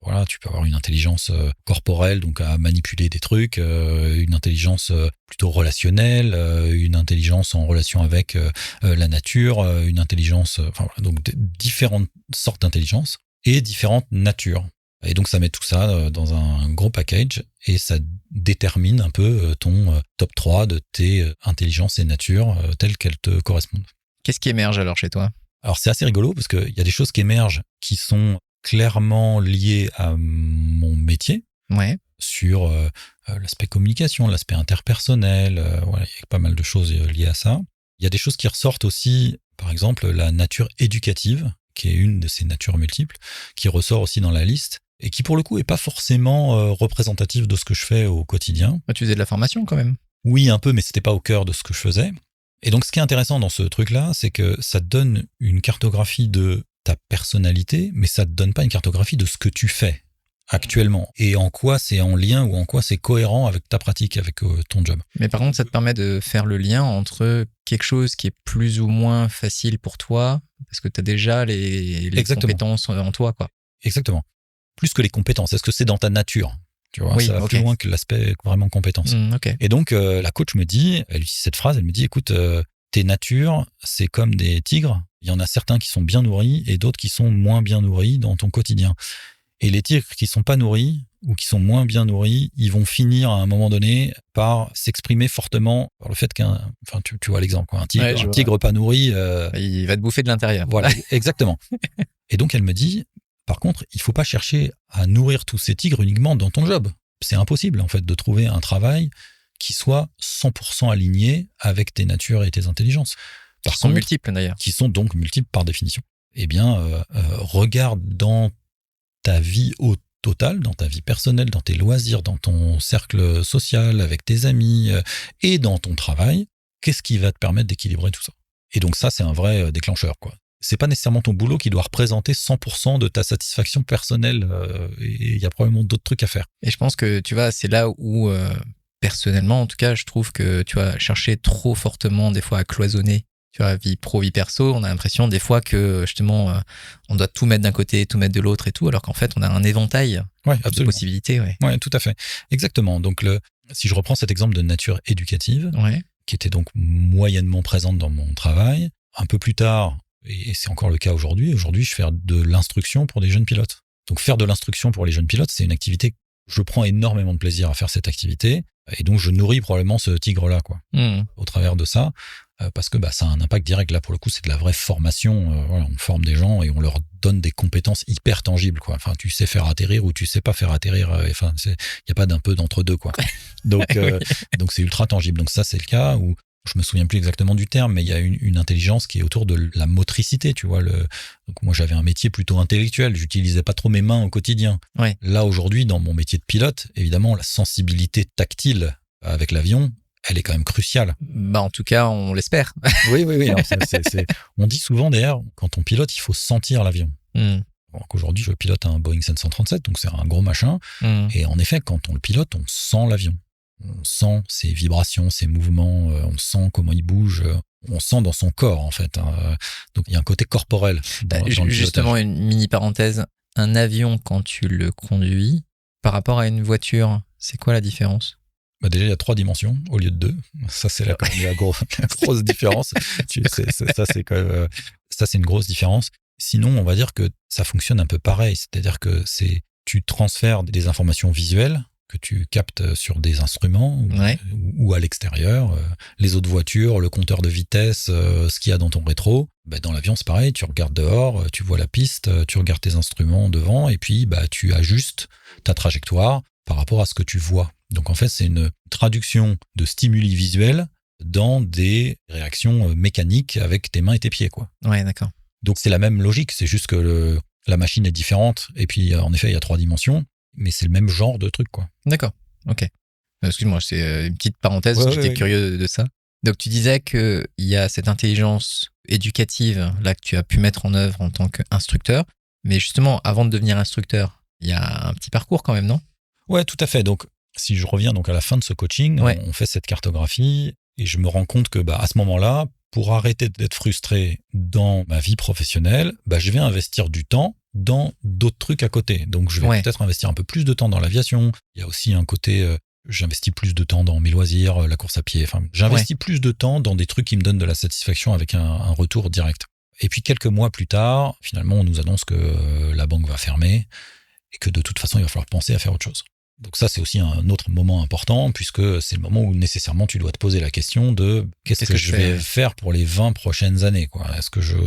Voilà, tu peux avoir une intelligence corporelle, donc à manipuler des trucs, une intelligence plutôt relationnelle, une intelligence en relation avec la nature, une intelligence... donc différentes sortes d'intelligence et différentes natures. Et donc, ça met tout ça dans un gros package et ça détermine un peu ton top 3 de tes intelligences et natures telles qu'elles te correspondent. Qu'est-ce qui émerge alors chez toi? Alors, c'est assez rigolo parce qu'il y a des choses qui émergent qui sont clairement liées à mon métier. Ouais. Sur l'aspect communication, l'aspect interpersonnel, voilà, il y a pas mal de choses liées à ça. Il y a des choses qui ressortent aussi, par exemple, la nature éducative, qui est une de ces natures multiples, qui ressort aussi dans la liste, et qui pour le coup est pas forcément représentative de ce que je fais au quotidien. Tu faisais de la formation quand même. Oui, un peu, mais c'était pas au cœur de ce que je faisais. Et donc, ce qui est intéressant dans ce truc-là, c'est que ça te donne une cartographie de ta personnalité, mais ça te donne pas une cartographie de ce que tu fais actuellement, et en quoi c'est en lien ou en quoi c'est cohérent avec ta pratique, avec ton job. Mais par contre, ça te permet de faire le lien entre quelque chose qui est plus ou moins facile pour toi, parce que tu as déjà les compétences en toi, quoi. Exactement. Plus que les compétences, est-ce que c'est dans ta nature? Tu vois, oui, ça va plus loin que l'aspect vraiment compétence. Okay. Et donc, la coach me dit, elle utilise cette phrase, elle me dit, écoute, tes natures, c'est comme des tigres. Il y en a certains qui sont bien nourris et d'autres qui sont moins bien nourris dans ton quotidien. Et les tigres qui sont pas nourris ou qui sont moins bien nourris, ils vont finir à un moment donné par s'exprimer fortement par le fait tu vois l'exemple, quoi. Un tigre pas nourri, il va te bouffer de l'intérieur. Voilà, exactement. Et donc elle me dit, par contre, il faut pas chercher à nourrir tous ces tigres uniquement dans ton job. C'est impossible en fait de trouver un travail qui soit 100% aligné avec tes natures et tes intelligences. Qui sont multiples d'ailleurs. Qui sont donc multiples par définition. Eh bien, regarde dans ta vie au total, dans ta vie personnelle, dans tes loisirs, dans ton cercle social, avec tes amis et dans ton travail, qu'est-ce qui va te permettre d'équilibrer tout ça? Et donc ça, c'est un vrai déclencheur, quoi. C'est pas nécessairement ton boulot qui doit représenter 100% de ta satisfaction personnelle. Et il y a probablement d'autres trucs à faire. Et je pense que, tu vois, c'est là où, personnellement, en tout cas, je trouve que, tu vois, chercher trop fortement, des fois, à cloisonner, tu vois, vie pro, vie perso, on a l'impression des fois que justement on doit tout mettre d'un côté, tout mettre de l'autre et tout, alors qu'en fait on a un éventail de possibilités. Ouais, tout à fait. Exactement. Donc si je reprends cet exemple de nature éducative, qui était donc moyennement présente dans mon travail, un peu plus tard, et c'est encore le cas aujourd'hui, je fais de l'instruction pour des jeunes pilotes. Donc faire de l'instruction pour les jeunes pilotes, c'est une activité, je prends énormément de plaisir à faire cette activité, et donc je nourris probablement ce tigre-là, quoi, au travers de ça. Parce que ça a un impact direct. Là, pour le coup, c'est de la vraie formation. Voilà, on forme des gens et on leur donne des compétences hyper tangibles, quoi. Enfin, tu sais faire atterrir ou tu sais pas faire atterrir. Enfin, il y a pas d'un peu d'entre deux, quoi. Donc, donc c'est ultra tangible. Donc ça, c'est le cas où je me souviens plus exactement du terme, mais il y a une intelligence qui est autour de la motricité, tu vois. Donc moi, j'avais un métier plutôt intellectuel. J'utilisais pas trop mes mains au quotidien. Ouais. Là, aujourd'hui, dans mon métier de pilote, évidemment, la sensibilité tactile avec l'avion, elle est quand même cruciale. En tout cas, on l'espère. Oui. Alors, on dit souvent d'ailleurs, quand on pilote, il faut sentir l'avion. Donc aujourd'hui, je pilote un Boeing 737, donc c'est un gros machin. Et en effet, quand on le pilote, on sent l'avion. On sent ses vibrations, ses mouvements, on sent comment il bouge, on sent dans son corps, en fait. Donc il y a un côté corporel dans le pilotage. Justement, une mini parenthèse. Un avion, quand tu le conduis, par rapport à une voiture, c'est quoi la différence ? Déjà, il y a 3 dimensions au lieu de 2. Ça, c'est la grosse différence. Ça, c'est une grosse différence. Sinon, on va dire que ça fonctionne un peu pareil. C'est-à-dire que tu transfères des informations visuelles que tu captes sur des instruments ou à l'extérieur. Les autres voitures, le compteur de vitesse, ce qu'il y a dans ton rétro. Dans l'avion, c'est pareil. Tu regardes dehors, tu vois la piste, tu regardes tes instruments devant et puis tu ajustes ta trajectoire par rapport à ce que tu vois. Donc en fait, c'est une traduction de stimuli visuels dans des réactions mécaniques avec tes mains et tes pieds, quoi. Ouais, d'accord. Donc c'est la même logique, c'est juste que la machine est différente et puis en effet, il y a 3 dimensions, mais c'est le même genre de truc, quoi. D'accord, ok. Excuse-moi, c'est une petite parenthèse, j'étais curieux de ça. Donc tu disais qu'il y a cette intelligence éducative là que tu as pu mettre en œuvre en tant qu'instructeur, mais justement, avant de devenir instructeur, il y a un petit parcours quand même, non ? Ouais, tout à fait. Donc si je reviens donc à la fin de ce coaching, on fait cette cartographie et je me rends compte que à ce moment-là, pour arrêter d'être frustré dans ma vie professionnelle, je vais investir du temps dans d'autres trucs à côté. Donc je vais peut-être investir un peu plus de temps dans l'aviation. Il y a aussi un côté, j'investis plus de temps dans mes loisirs, la course à pied. Enfin, j'investis plus de temps dans des trucs qui me donnent de la satisfaction avec un retour direct. Et puis quelques mois plus tard, finalement, on nous annonce que la banque va fermer. et que de toute façon, il va falloir penser à faire autre chose. Donc ça, c'est aussi un autre moment important, puisque c'est le moment où nécessairement tu dois te poser la question de qu'est-ce que je vais faire pour les 20 prochaines années, quoi. Est-ce que je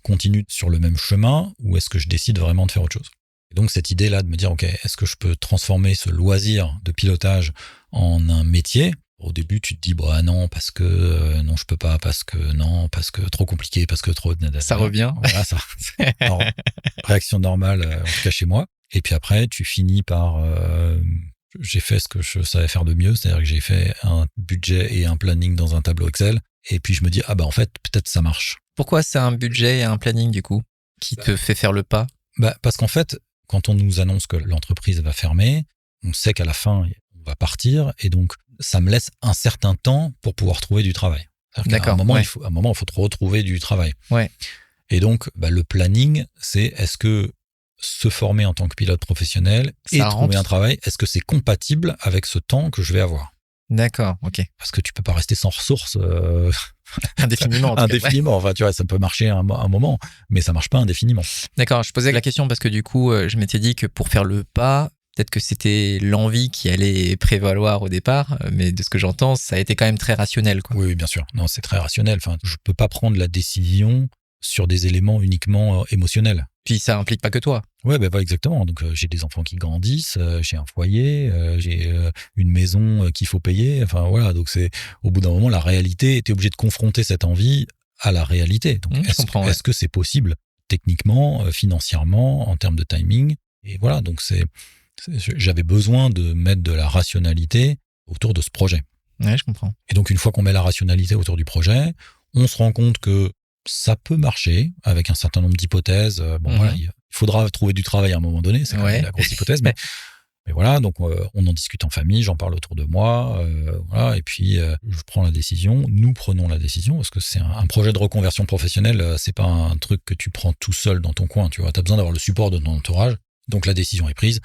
continue sur le même chemin ou est-ce que je décide vraiment de faire autre chose? Et donc cette idée-là de me dire, ok, est-ce que je peux transformer ce loisir de pilotage en un métier? Au début, tu te dis, bah non, parce que non, je peux pas, parce que non, parce que trop compliqué, parce que trop... Ça revient. Voilà, ça. Alors, réaction normale, en tout cas chez moi. Et puis après, tu finis par... j'ai fait ce que je savais faire de mieux, c'est-à-dire que j'ai fait un budget et un planning dans un tableau Excel. Et puis je me dis, ah bah en fait, peut-être ça marche. Pourquoi c'est un budget et un planning du coup qui te fait faire le pas? Parce qu'en fait, quand on nous annonce que l'entreprise va fermer, on sait qu'à la fin, on va partir. Et donc, ça me laisse un certain temps pour pouvoir trouver du travail. D'accord. À un moment, ouais. il faut retrouver du travail. Ouais. Et donc, le planning, c'est est-ce que se former en tant que pilote professionnel et trouver un travail, est-ce que c'est compatible avec ce temps que je vais avoir? D'accord, ok. Parce que tu peux pas rester sans ressources indéfiniment. Indéfiniment. Enfin, tu vois, ça peut marcher un moment, mais ça marche pas indéfiniment. D'accord, je posais la question parce que du coup, je m'étais dit que pour faire le pas, peut-être que c'était l'envie qui allait prévaloir au départ, mais de ce que j'entends, ça a été quand même très rationnel, quoi. Oui, bien sûr. Non, c'est très rationnel. Enfin, je peux pas prendre la décision sur des éléments uniquement émotionnels. Puis ça implique pas que toi. Ouais, pas exactement. Donc j'ai des enfants qui grandissent, j'ai un foyer, j'ai une maison qu'il faut payer. Enfin voilà, donc c'est au bout d'un moment la réalité. T'es obligé de confronter cette envie à la réalité. Donc est-ce que c'est possible techniquement, financièrement, en termes de timing? Et voilà, donc j'avais besoin de mettre de la rationalité autour de ce projet. Ouais, je comprends. Et donc une fois qu'on met la rationalité autour du projet, on se rend compte que ça peut marcher avec un certain nombre d'hypothèses. Voilà, il faudra trouver du travail à un moment donné, c'est quand même la grosse hypothèse. Mais voilà, donc on en discute en famille, j'en parle autour de moi, voilà, et puis je prends la décision. Nous prenons la décision parce que c'est un projet de reconversion professionnelle. C'est pas un truc que tu prends tout seul dans ton coin. Tu vois, t'as besoin d'avoir le support de ton entourage. Donc la décision est prise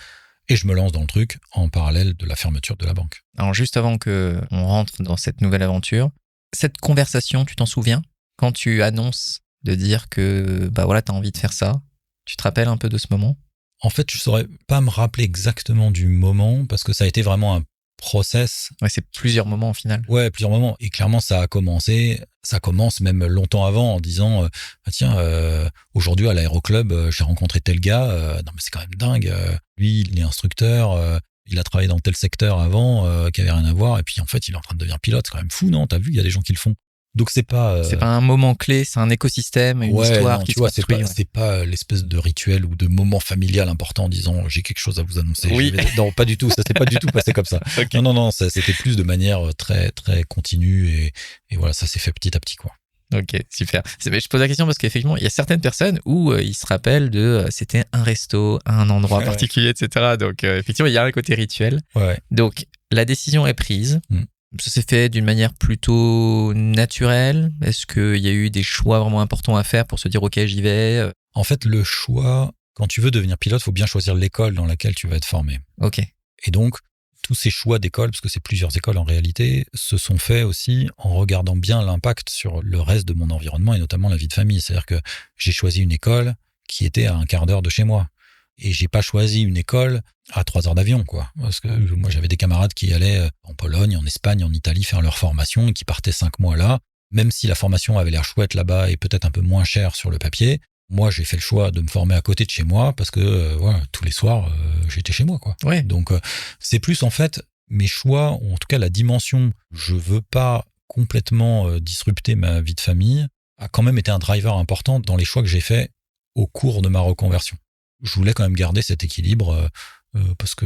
et je me lance dans le truc en parallèle de la fermeture de la banque. Alors juste avant que on rentre dans cette nouvelle aventure, cette conversation, tu t'en souviens? Quand tu annonces de dire que voilà, t'as envie de faire ça, tu te rappelles un peu de ce moment? En fait, je saurais pas me rappeler exactement du moment parce que ça a été vraiment un process. Ouais, c'est plusieurs moments au final. Ouais, plusieurs moments. Et clairement, ça commence même longtemps avant en disant tiens, aujourd'hui à l'aéroclub, j'ai rencontré tel gars. Non, mais c'est quand même dingue. Lui, il est instructeur. Il a travaillé dans tel secteur avant qui avait rien à voir. Et puis en fait, il est en train de devenir pilote. C'est quand même fou, non? T'as vu, il y a des gens qui le font. Donc c'est pas un moment clé, c'est un écosystème, une histoire non, qui tu vois, se construit. c'est pas l'espèce de rituel ou de moment familial important en disant j'ai quelque chose à vous annoncer. Oui. Non, pas du tout, ça s'est pas du tout passé comme ça. Okay. Non, ça c'était plus de manière très très continue et voilà, ça s'est fait petit à petit, quoi. Ok, super. Je pose la question parce qu'effectivement, il y a certaines personnes où ils se rappellent de c'était un resto, un endroit particulier, etc. Donc effectivement, il y a un côté rituel. Ouais. Donc la décision est prise. Ça s'est fait d'une manière plutôt naturelle? Est-ce qu'il y a eu des choix vraiment importants à faire pour se dire ok, j'y vais? En fait, le choix, quand tu veux devenir pilote, il faut bien choisir l'école dans laquelle tu vas être formé. Ok. Et donc, tous ces choix d'école, parce que c'est plusieurs écoles en réalité, se sont faits aussi en regardant bien l'impact sur le reste de mon environnement et notamment la vie de famille. C'est-à-dire que j'ai choisi une école qui était à un quart d'heure de chez moi. Et j'ai pas choisi une école à 3 heures d'avion, quoi. Parce que moi, j'avais des camarades qui allaient en Pologne, en Espagne, en Italie faire leur formation et qui partaient 5 mois là. Même si la formation avait l'air chouette là-bas et peut-être un peu moins chère sur le papier, moi, j'ai fait le choix de me former à côté de chez moi parce que voilà, tous les soirs, j'étais chez moi, quoi. Ouais. Donc, c'est plus en fait mes choix, ou en tout cas la dimension. Je veux pas complètement disrupter ma vie de famille, a quand même été un driver important dans les choix que j'ai faits au cours de ma reconversion. Je voulais quand même garder cet équilibre parce que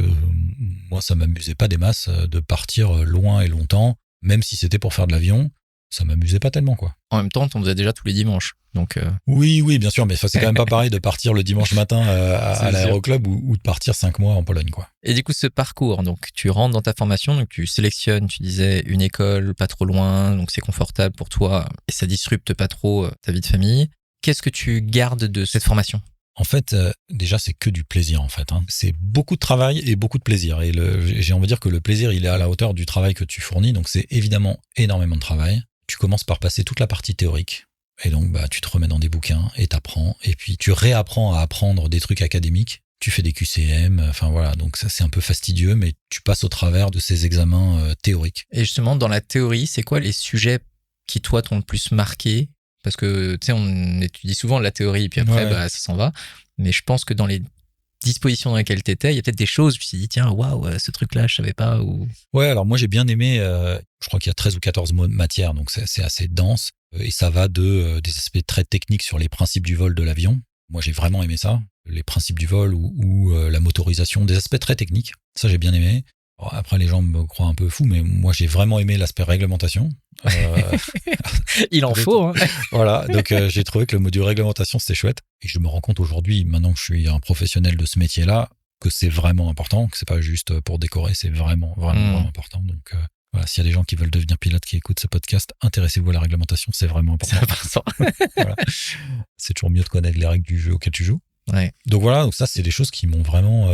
moi, ça m'amusait pas des masses de partir loin et longtemps, même si c'était pour faire de l'avion, ça m'amusait pas tellement, quoi. En même temps, t'en faisais déjà tous les dimanches. Donc Oui, bien sûr, mais c'est quand même pas pareil de partir le dimanche matin à l'aéroclub ou de partir 5 mois en Pologne, quoi. Et du coup, ce parcours, donc tu rentres dans ta formation, donc tu sélectionnes, tu disais, une école pas trop loin, donc c'est confortable pour toi et ça disrupte pas trop ta vie de famille. Qu'est-ce que tu gardes de cette formation? En fait, déjà, c'est que du plaisir, en fait. C'est beaucoup de travail et beaucoup de plaisir. Et j'ai envie de dire que le plaisir, il est à la hauteur du travail que tu fournis. Donc, c'est évidemment énormément de travail. Tu commences par passer toute la partie théorique. Et donc, tu te remets dans des bouquins et t'apprends. Et puis, tu réapprends à apprendre des trucs académiques. Tu fais des QCM, enfin voilà, donc ça c'est un peu fastidieux, mais tu passes au travers de ces examens théoriques. Et justement, dans la théorie, c'est quoi les sujets qui, toi, t'ont le plus marqué? Parce que, tu sais, on étudie souvent la théorie, puis après, Ouais. ça s'en va. Mais je pense que dans les dispositions dans lesquelles t'étais, il y a peut-être des choses, je me suis dit, tiens, waouh, ce truc-là, je savais pas. Ou... Ouais, alors moi j'ai bien aimé, je crois qu'il y a 13 ou 14 matières, donc c'est assez dense, et ça va des aspects très techniques sur les principes du vol de l'avion. Moi j'ai vraiment aimé ça, les principes du vol ou la motorisation, des aspects très techniques, ça j'ai bien aimé. Alors, après les gens me croient un peu fou, mais moi j'ai vraiment aimé l'aspect réglementation. Il en faut, hein. Voilà, donc j'ai trouvé que le module réglementation c'était chouette, et je me rends compte aujourd'hui, maintenant que je suis un professionnel de ce métier-là, que c'est vraiment important, que c'est pas juste pour décorer, c'est vraiment important. Donc voilà, s'il y a des gens qui veulent devenir pilotes qui écoutent ce podcast, intéressez-vous à la réglementation, c'est vraiment important. C'est important. Voilà. C'est toujours mieux de connaître les règles du jeu auquel tu joues. Ouais. Donc voilà, donc ça c'est des choses qui m'ont vraiment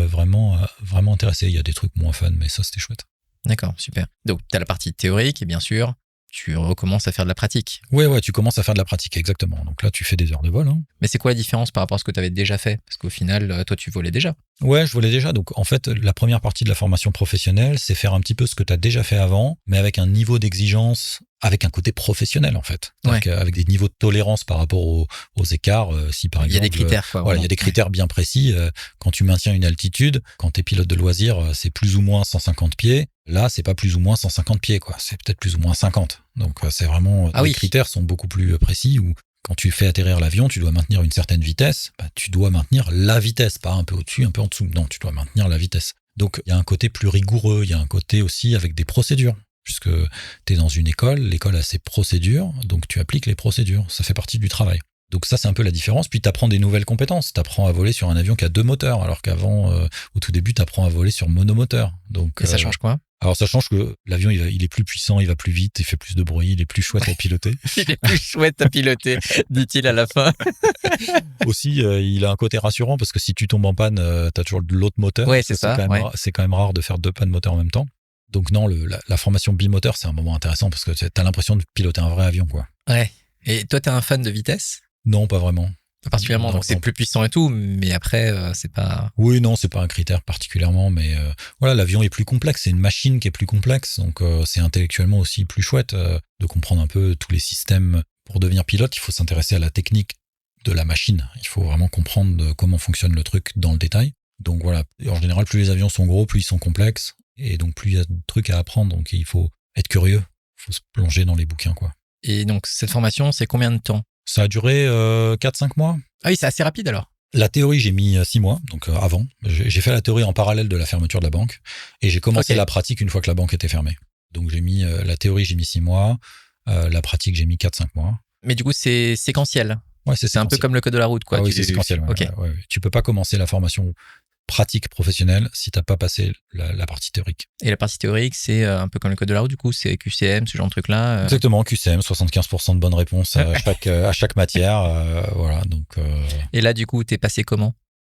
intéressé. Il y a des trucs moins fun, mais ça c'était chouette. D'accord, super. Donc, tu as la partie théorique et bien sûr, tu recommences à faire de la pratique. Ouais, tu commences à faire de la pratique, exactement. Donc là, tu fais des heures de vol. Hein. Mais c'est quoi la différence par rapport à ce que tu avais déjà fait? Parce qu'au final, toi, tu volais déjà. Ouais, je volais déjà. Donc en fait, la première partie de la formation professionnelle, c'est faire un petit peu ce que tu as déjà fait avant, mais avec un niveau d'exigence, avec un côté professionnel en fait. Ouais. Avec des niveaux de tolérance par rapport aux écarts. Si par exemple, il y a des critères, quoi. Voilà, il y a des critères bien précis. Quand tu maintiens une altitude, quand tu es pilote de loisirs, c'est plus ou moins 150 pieds. Là, c'est pas plus ou moins 150 pieds, quoi. C'est peut-être plus ou moins 50. Donc c'est vraiment les critères sont beaucoup plus précis. Où quand tu fais atterrir l'avion, tu dois maintenir une certaine vitesse. Tu dois maintenir la vitesse, pas un peu au-dessus, un peu en dessous. Non, tu dois maintenir la vitesse. Donc, il y a un côté plus rigoureux. Il y a un côté aussi avec des procédures. Puisque tu es dans une école, l'école a ses procédures, donc tu appliques les procédures. Ça fait partie du travail. Donc ça, c'est un peu la différence. Puis tu apprends des nouvelles compétences. Tu apprends à voler sur un avion qui a 2 moteurs, alors qu'avant, au tout début, tu apprends à voler sur monomoteur. Donc, et ça change quoi? Alors ça change que l'avion, il est plus puissant, il va plus vite, il fait plus de bruit, il est plus chouette à piloter. Il est plus chouette à piloter, dit-il à la fin. Aussi, il a un côté rassurant parce que si tu tombes en panne, tu as toujours de l'autre moteur. Ouais, c'est ça. C'est quand même rare de faire 2 pannes moteur en même temps. Donc non, la formation bimoteur, c'est un moment intéressant parce que tu as l'impression de piloter un vrai avion, quoi. Ouais. Et toi, t'es un fan de vitesse? Non, pas vraiment. Pas particulièrement, donc c'est plus puissant et tout, mais après, c'est pas... Oui, non, c'est pas un critère particulièrement, mais voilà, l'avion est plus complexe, c'est une machine qui est plus complexe, donc c'est intellectuellement aussi plus chouette de comprendre un peu tous les systèmes. Pour devenir pilote, il faut s'intéresser à la technique de la machine. Il faut vraiment comprendre comment fonctionne le truc dans le détail. Donc voilà, en général, plus les avions sont gros, plus ils sont complexes, et donc plus il y a de trucs à apprendre, donc il faut être curieux, il faut se plonger dans les bouquins, quoi. Et donc, cette formation, c'est combien de temps? Ça a duré 4-5 mois. Ah oui, c'est assez rapide alors. La théorie, j'ai mis 6 mois, donc avant. J'ai fait la théorie en parallèle de la fermeture de la banque, et j'ai commencé la pratique une fois que la banque était fermée. Donc j'ai mis la théorie, j'ai mis 6 mois, la pratique, j'ai mis 4-5 mois. Mais du coup, c'est séquentiel. Ouais, c'est un peu comme le code de la route, quoi. Ah oui, c'est séquentiel. Ouais. Tu peux pas commencer la formation pratique professionnelle si t'as pas passé la partie théorique. Et la partie théorique, c'est un peu comme le code de la route, du coup, c'est QCM, ce genre de truc-là. Exactement, QCM, 75% de bonnes réponses à chaque matière. Voilà, donc. Et là, du coup, t'es passé comment?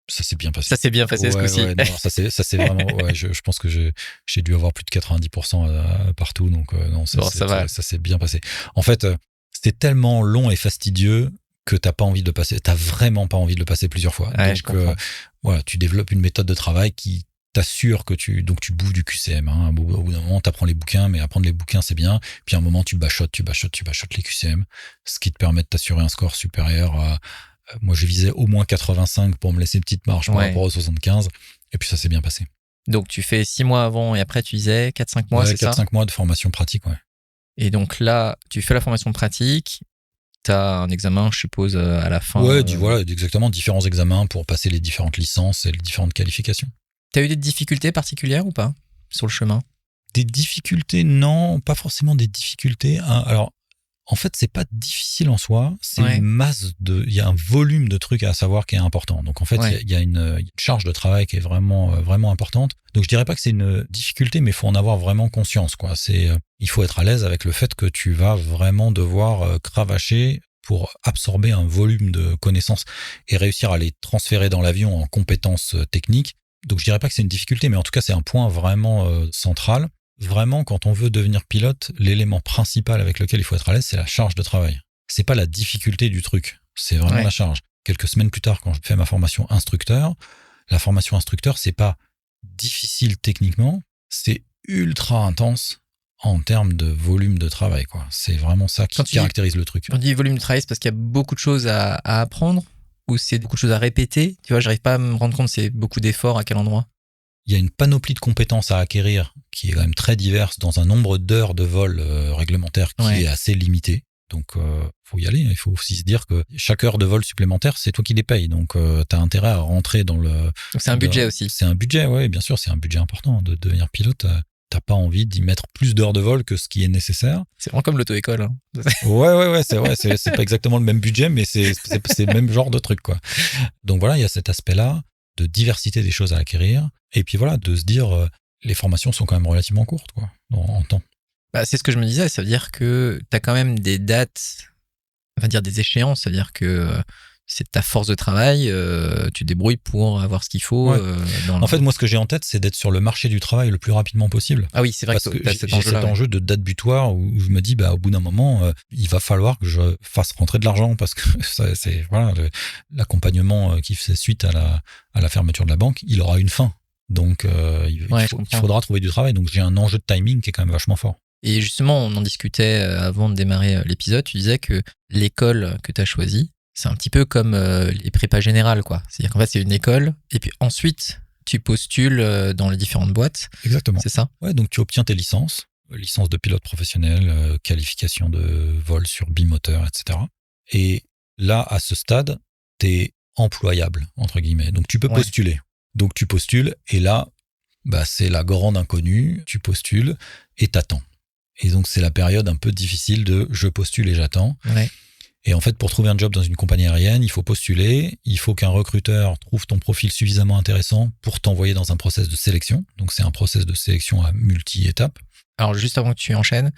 Ça s'est bien passé. Ça s'est bien passé ce coup-ci. Ouais, non, ça c'est vraiment. Ouais, je pense que j'ai dû avoir plus de 90% partout, donc non, ça s'est bien passé. En fait, c'était tellement long et fastidieux que t'as pas envie de le passer. T'as vraiment pas envie de le passer plusieurs fois. Ouais, donc voilà, tu développes une méthode de travail qui t'assure que tu bouffes du QCM. Hein. Au bout d'un moment, t'apprends les bouquins, mais apprendre les bouquins c'est bien. Puis à un moment, tu bachotes les QCM, ce qui te permet de t'assurer un score supérieur à. Moi, je visais au moins 85 pour me laisser une petite marge par rapport aux 75. Et puis, ça s'est bien passé. Donc, tu fais 6 mois avant et après, tu disais 4-5 mois, c'est ça? 4-5 mois de formation pratique, ouais. Et donc là, tu fais la formation pratique. Tu as un examen, je suppose, à la fin. Ouais, voilà, exactement. Différents examens pour passer les différentes licences et les différentes qualifications. Tu as eu des difficultés particulières ou pas sur le chemin? Des difficultés, non. Pas forcément des difficultés. Alors, en fait, c'est pas difficile en soi, c'est une masse il y a un volume de trucs à savoir qui est important. Donc en fait, il y a une charge de travail qui est vraiment vraiment importante. Donc je dirais pas que c'est une difficulté, mais il faut en avoir vraiment conscience, quoi. Il faut être à l'aise avec le fait que tu vas vraiment devoir cravacher pour absorber un volume de connaissances et réussir à les transférer dans l'avion en compétences techniques. Donc je dirais pas que c'est une difficulté, mais en tout cas, c'est un point vraiment central. Vraiment, quand on veut devenir pilote, l'élément principal avec lequel il faut être à l'aise, c'est la charge de travail. C'est pas la difficulté du truc, c'est vraiment la charge. Quelques semaines plus tard, quand je fais ma formation instructeur, la formation instructeur, c'est pas difficile techniquement, c'est ultra intense en termes de volume de travail, quoi. C'est vraiment ça qui caractérise le truc. Quand on dit volume de travail, c'est parce qu'il y a beaucoup de choses à apprendre ou c'est beaucoup de choses à répéter? Tu vois, j'arrive pas à me rendre compte, c'est beaucoup d'efforts à quel endroit? Il y a une panoplie de compétences à acquérir qui est quand même très diverse dans un nombre d'heures de vol réglementaire qui est assez limité. Donc, faut y aller. Il faut aussi se dire que chaque heure de vol supplémentaire, c'est toi qui les payes. Donc, t'as intérêt à rentrer dans le... Donc, c'est un budget aussi. C'est un budget, oui, bien sûr. C'est un budget important de devenir pilote. T'as pas envie d'y mettre plus d'heures de vol que ce qui est nécessaire. C'est vraiment comme l'auto-école. Hein. Ouais, c'est vrai. C'est pas exactement le même budget, mais c'est le même genre de truc, quoi. Donc voilà, il y a cet aspect-là de diversité des choses à acquérir. Et puis voilà, de se dire, les formations sont quand même relativement courtes, quoi, en temps. Bah, c'est ce que je me disais. Ça veut dire que t'as quand même des dates, on va dire des échéances. Ça veut dire que c'est ta force de travail, tu te débrouilles pour avoir ce qu'il faut. Ouais. En fait, moi, ce que j'ai en tête, c'est d'être sur le marché du travail le plus rapidement possible. Ah oui, c'est vrai parce que t'as j'ai cet enjeu de date butoir où je me dis, au bout d'un moment, il va falloir que je fasse rentrer de l'argent parce que c'est voilà, l'accompagnement qui fait suite à la fermeture de la banque, il aura une fin. Donc, il faudra trouver du travail. Donc, j'ai un enjeu de timing qui est quand même vachement fort. Et justement, on en discutait avant de démarrer l'épisode. Tu disais que l'école que tu as choisie, c'est un petit peu comme les prépas générales, quoi. C'est-à-dire qu'en fait, c'est une école, et puis ensuite, tu postules dans les différentes boîtes. Exactement. C'est ça? Ouais, donc tu obtiens tes licences, licence de pilote professionnel, qualification de vol sur bimoteur, etc. Et là, à ce stade, t'es employable, entre guillemets. Donc tu peux postuler. Donc tu postules, et là, c'est la grande inconnue. Tu postules et t'attends. Et donc c'est la période un peu difficile de je postule et j'attends. Ouais. Et en fait, pour trouver un job dans une compagnie aérienne, il faut postuler, il faut qu'un recruteur trouve ton profil suffisamment intéressant pour t'envoyer dans un process de sélection. Donc, c'est un process de sélection à multi-étapes. Alors, juste avant que tu enchaînes,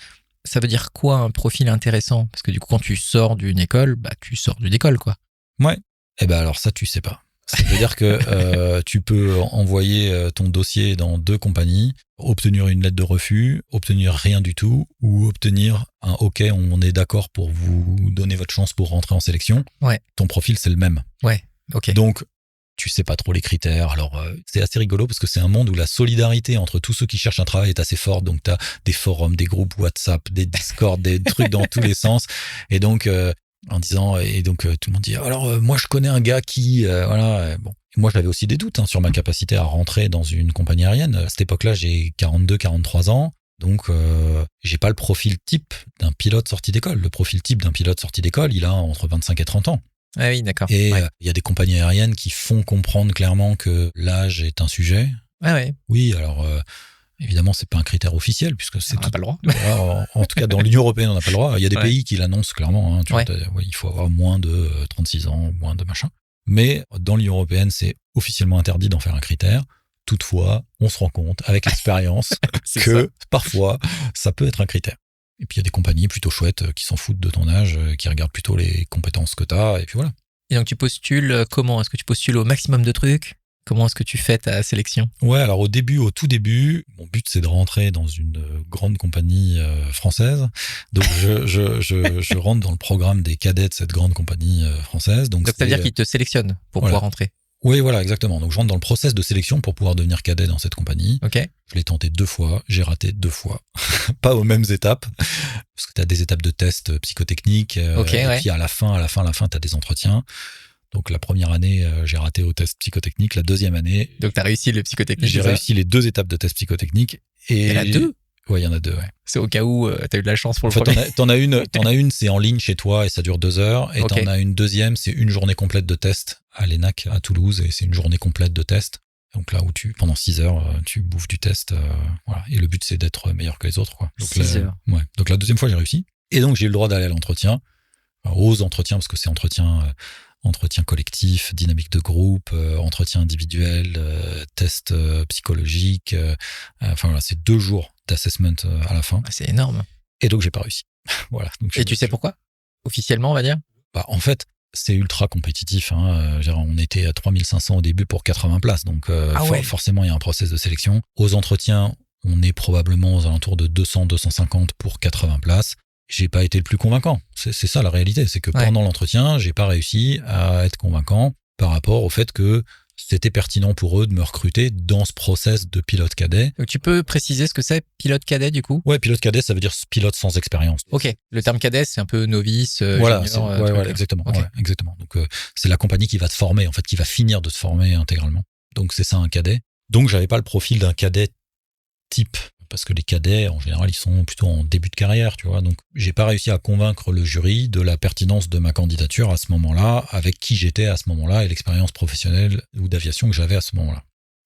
ça veut dire quoi un profil intéressant? Parce que du coup, quand tu sors d'une école, tu sors d'une école, quoi. Ouais. Alors ça, tu sais pas. Ça veut dire que tu peux envoyer ton dossier dans 2 compagnies, obtenir une lettre de refus, obtenir rien du tout, ou obtenir un OK, on est d'accord pour vous donner votre chance pour rentrer en sélection. Ouais. Ton profil, c'est le même. Ouais, OK. Donc, tu sais pas trop les critères. Alors, c'est assez rigolo parce que c'est un monde où la solidarité entre tous ceux qui cherchent un travail est assez forte. Donc, tu as des forums, des groupes WhatsApp, des Discord, des trucs dans tous les sens. Et donc... en disant, et donc tout le monde dit, alors moi je connais un gars qui, voilà, bon. Moi j'avais aussi des doutes sur ma capacité à rentrer dans une compagnie aérienne. À cette époque-là, j'ai 43 ans, donc j'ai pas le profil type d'un pilote sorti d'école. Le profil type d'un pilote sorti d'école, il a entre 25 et 30 ans. Ah oui, d'accord. Et il y a des compagnies aériennes qui font comprendre clairement que l'âge est un sujet. Ouais. Oui, alors... évidemment, c'est pas un critère officiel puisque c'est on n'a pas le droit. Voilà, en tout cas, dans l'Union européenne, on n'a pas le droit. Il y a des pays qui l'annoncent clairement. Hein, il faut avoir moins de 36 ans, moins de machin. Mais dans l'Union européenne, c'est officiellement interdit d'en faire un critère. Toutefois, on se rend compte avec l'expérience que parfois, ça peut être un critère. Et puis, il y a des compagnies plutôt chouettes qui s'en foutent de ton âge, qui regardent plutôt les compétences que tu as. Et puis voilà. Et donc, tu postules comment? Est-ce que tu postules au maximum de trucs? Comment est-ce que tu fais ta sélection? Ouais, alors au tout début, mon but c'est de rentrer dans une grande compagnie française. Donc je rentre dans le programme des cadets de cette grande compagnie française. Donc ça veut dire qu'ils te sélectionnent pour pouvoir rentrer? Oui, voilà, exactement. Donc je rentre dans le process de sélection pour pouvoir devenir cadet dans cette compagnie. Ok. Je l'ai tenté 2 fois, j'ai raté 2 fois. Pas aux mêmes étapes, parce que tu as des étapes de test psychotechniques. Et puis à la fin, tu as des entretiens. Donc la première année, j'ai raté au test psychotechnique. La deuxième année... Donc tu as réussi le psychotechnique? J'ai réussi les 2 étapes de test psychotechnique. Et il y en a 2? Ouais, il y en a 2, ouais. C'est au cas où tu as eu de la chance pour le premier. T'en as une, c'est en ligne chez toi et ça dure 2 heures. Et t'en as une deuxième, c'est une journée complète de test à l'ENAC à Toulouse. Et c'est une journée complète de test. Donc là où pendant 6 heures, tu bouffes du test. Voilà. Et le but, c'est d'être meilleur que les autres, quoi. Donc, 6 heures. Ouais. Donc la deuxième fois, j'ai réussi. Et donc, j'ai eu le droit d'aller à l'entretien. Aux entretiens, parce que c'est entretien collectif, dynamique de groupe, entretien individuel, test psychologique. Enfin voilà, c'est 2 jours d'assessment à la fin. C'est énorme. Et donc j'ai pas réussi. Voilà. Donc, et tu sais pourquoi? Officiellement, on va dire? En fait, c'est ultra compétitif. Hein. On était à 3500 au début pour 80 places. Donc forcément, il y a un process de sélection. Aux entretiens, on est probablement aux alentours de 200-250 pour 80 places. J'ai pas été le plus convaincant. C'est ça la réalité. C'est que pendant l'entretien, j'ai pas réussi à être convaincant par rapport au fait que c'était pertinent pour eux de me recruter dans ce process de pilote cadet. Donc, tu peux préciser ce que c'est, pilote cadet, du coup? Ouais, pilote cadet, ça veut dire pilote sans expérience. Ok, le terme cadet, c'est un peu novice, Voilà, junior. voilà, exactement. Ok. Ouais, exactement. Donc, c'est la compagnie qui va te former, en fait, qui va finir de te former intégralement. Donc, c'est ça un cadet. Donc, j'avais pas le profil d'un cadet type, parce que les cadets, en général, ils sont plutôt en début de carrière, tu vois. Donc, j'ai pas réussi à convaincre le jury de la pertinence de ma candidature à ce moment-là, avec qui j'étais à ce moment-là et l'expérience professionnelle ou d'aviation que j'avais à ce moment-là.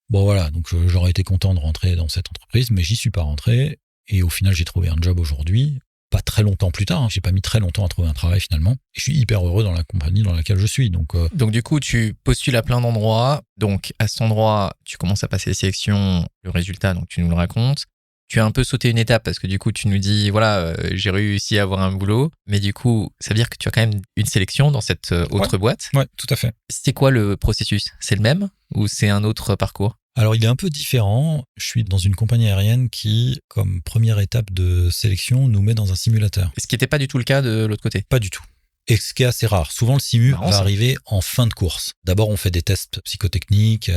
Bon, voilà. Donc, j'aurais été content de rentrer dans cette entreprise, mais j'y suis pas rentré. Et au final, j'ai trouvé un job aujourd'hui. Pas très longtemps plus tard, hein. J'ai pas mis très longtemps à trouver un travail finalement. Et je suis hyper heureux dans la compagnie dans laquelle je suis. Donc du coup, tu postules à plein d'endroits. Donc, à cet endroit, tu commences à passer les sélections. Le résultat, donc tu nous le racontes. Tu as un peu sauté une étape parce que du coup, tu nous dis, voilà, j'ai réussi à avoir un boulot. Mais du coup, ça veut dire que tu as quand même une sélection dans cette autre boîte. Ouais, tout à fait. C'était quoi le processus? C'est le même ou c'est un autre parcours? Alors, il est un peu différent. Je suis dans une compagnie aérienne qui, comme première étape de sélection, nous met dans un simulateur. Ce qui n'était pas du tout le cas de l'autre côté. Pas du tout. Et ce qui est assez rare. Souvent, le simu Marrant, va ça. arriver en fin de course. D'abord, on fait des tests psychotechniques,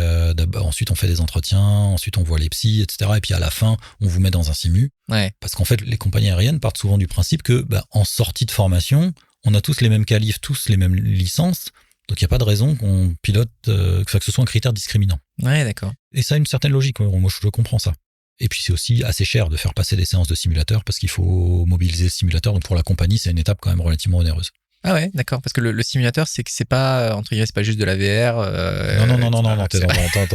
ensuite on fait des entretiens, ensuite on voit les psys, etc. Et puis à la fin, on vous met dans un simu. Ouais. Parce qu'en fait, les compagnies aériennes partent souvent du principe que, en sortie de formation, on a tous les mêmes qualifs, tous les mêmes licences. Donc, il n'y a pas de raison qu'on pilote, que ce soit un critère discriminant. Ouais, d'accord. Et ça a une certaine logique. Moi, je comprends ça. Et puis, c'est aussi assez cher de faire passer des séances de simulateur parce qu'il faut mobiliser le simulateur. Donc, pour la compagnie, c'est une étape quand même relativement onéreuse. Ah ouais, d'accord. Parce que le simulateur, c'est que c'est pas, entre guillemets, c'est pas juste de la VR. Non. T'es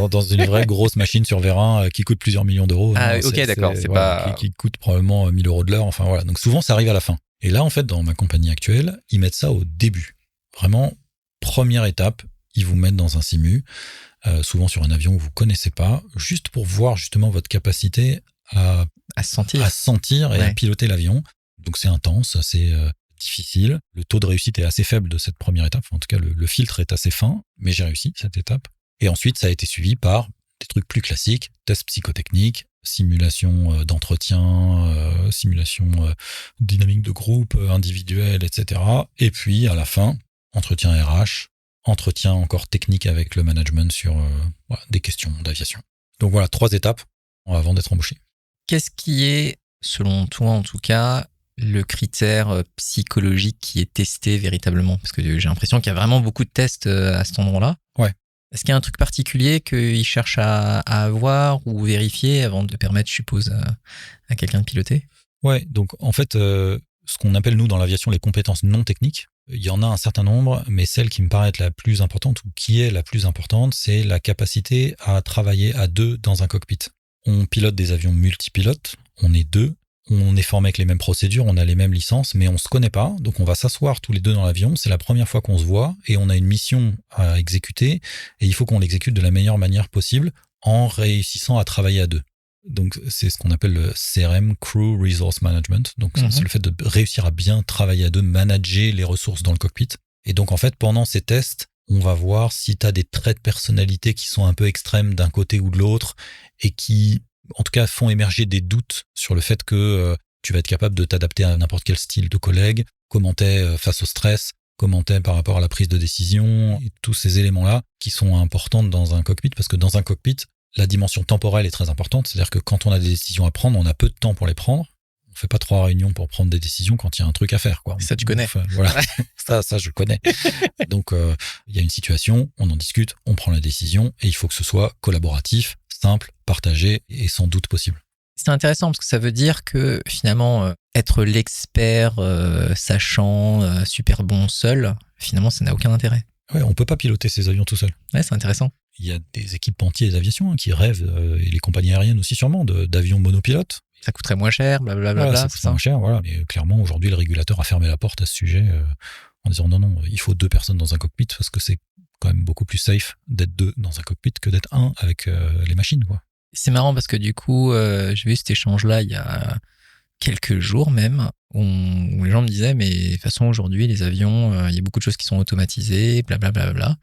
dans une vraie grosse machine sur Vérin qui coûte plusieurs millions d'euros. Ah, ok, d'accord. C'est pas. Qui coûte probablement 1000 euros de l'heure. Enfin, voilà. Donc, souvent, ça arrive à la fin. Et là, en fait, dans ma compagnie actuelle, ils mettent ça au début. Vraiment, première étape, ils vous mettent dans un simu, souvent sur un avion que vous connaissez pas, juste pour voir justement votre capacité à sentir et à piloter l'avion. Donc, c'est intense, c'est difficile. Le taux de réussite est assez faible de cette première étape. En tout cas, le filtre est assez fin, mais j'ai réussi cette étape. Et ensuite, ça a été suivi par des trucs plus classiques, tests psychotechniques, simulation d'entretien, simulation dynamique de groupe, individuelle, etc. Et puis, à la fin, entretien RH, entretien encore technique avec le management sur des questions d'aviation. Donc voilà, 3 étapes avant d'être embauché. Qu'est-ce qui est, selon toi en tout cas, le critère psychologique qui est testé véritablement? Parce que j'ai l'impression qu'il y a vraiment beaucoup de tests à cet endroit-là. Ouais. Est-ce qu'il y a un truc particulier qu'ils cherchent à avoir ou vérifier avant de permettre, je suppose, à quelqu'un de piloter? Ouais, donc en fait, ce qu'on appelle nous dans l'aviation les compétences non techniques, il y en a un certain nombre, mais celle qui me paraît être la plus importante ou qui est la plus importante, c'est la capacité à travailler à 2 dans un cockpit. On pilote des avions multipilotes, on est 2, on est formé avec les mêmes procédures, on a les mêmes licences, mais on se connaît pas, donc on va s'asseoir tous les 2 dans l'avion, c'est la première fois qu'on se voit, et on a une mission à exécuter, et il faut qu'on l'exécute de la meilleure manière possible en réussissant à travailler à 2. Donc, c'est ce qu'on appelle le CRM, Crew Resource Management. Donc, c'est le fait de réussir à bien travailler à 2, manager les ressources dans le cockpit. Et donc, en fait, pendant ces tests, on va voir si tu as des traits de personnalité qui sont un peu extrêmes d'un côté ou de l'autre et qui, en tout cas, font émerger des doutes sur le fait que tu vas être capable de t'adapter à n'importe quel style de collègue, comment t'es face au stress, comment t'es par rapport à la prise de décision, et tous ces éléments-là qui sont importants dans un cockpit, parce que dans un cockpit, la dimension temporelle est très importante, c'est-à-dire que quand on a des décisions à prendre, on a peu de temps pour les prendre. On fait pas 3 réunions pour prendre des décisions quand il y a un truc à faire, quoi. Ça, tu connais. Enfin, voilà, ça, je connais. Donc, il y a une situation, on en discute, on prend la décision, et il faut que ce soit collaboratif, simple, partagé et sans doute possible. C'est intéressant parce que ça veut dire que finalement, être l'expert, sachant, super bon seul, finalement, ça n'a aucun intérêt. Ouais, on peut pas piloter ces avions tout seul. Ouais, c'est intéressant. Il y a des équipementiers d'aviation qui rêvent, et les compagnies aériennes aussi sûrement, d'avions monopilotes. Ça coûterait moins cher, blablabla. Voilà, ça coûterait moins cher, voilà. Mais clairement, aujourd'hui, le régulateur a fermé la porte à ce sujet en disant non, il faut 2 personnes dans un cockpit parce que c'est quand même beaucoup plus safe d'être 2 dans un cockpit que d'être 1 avec les machines, quoi. C'est marrant parce que du coup, j'ai vu cet échange-là il y a quelques jours même, où les gens me disaient, mais de toute façon, aujourd'hui, les avions, il y a beaucoup de choses qui sont automatisées, blablabla.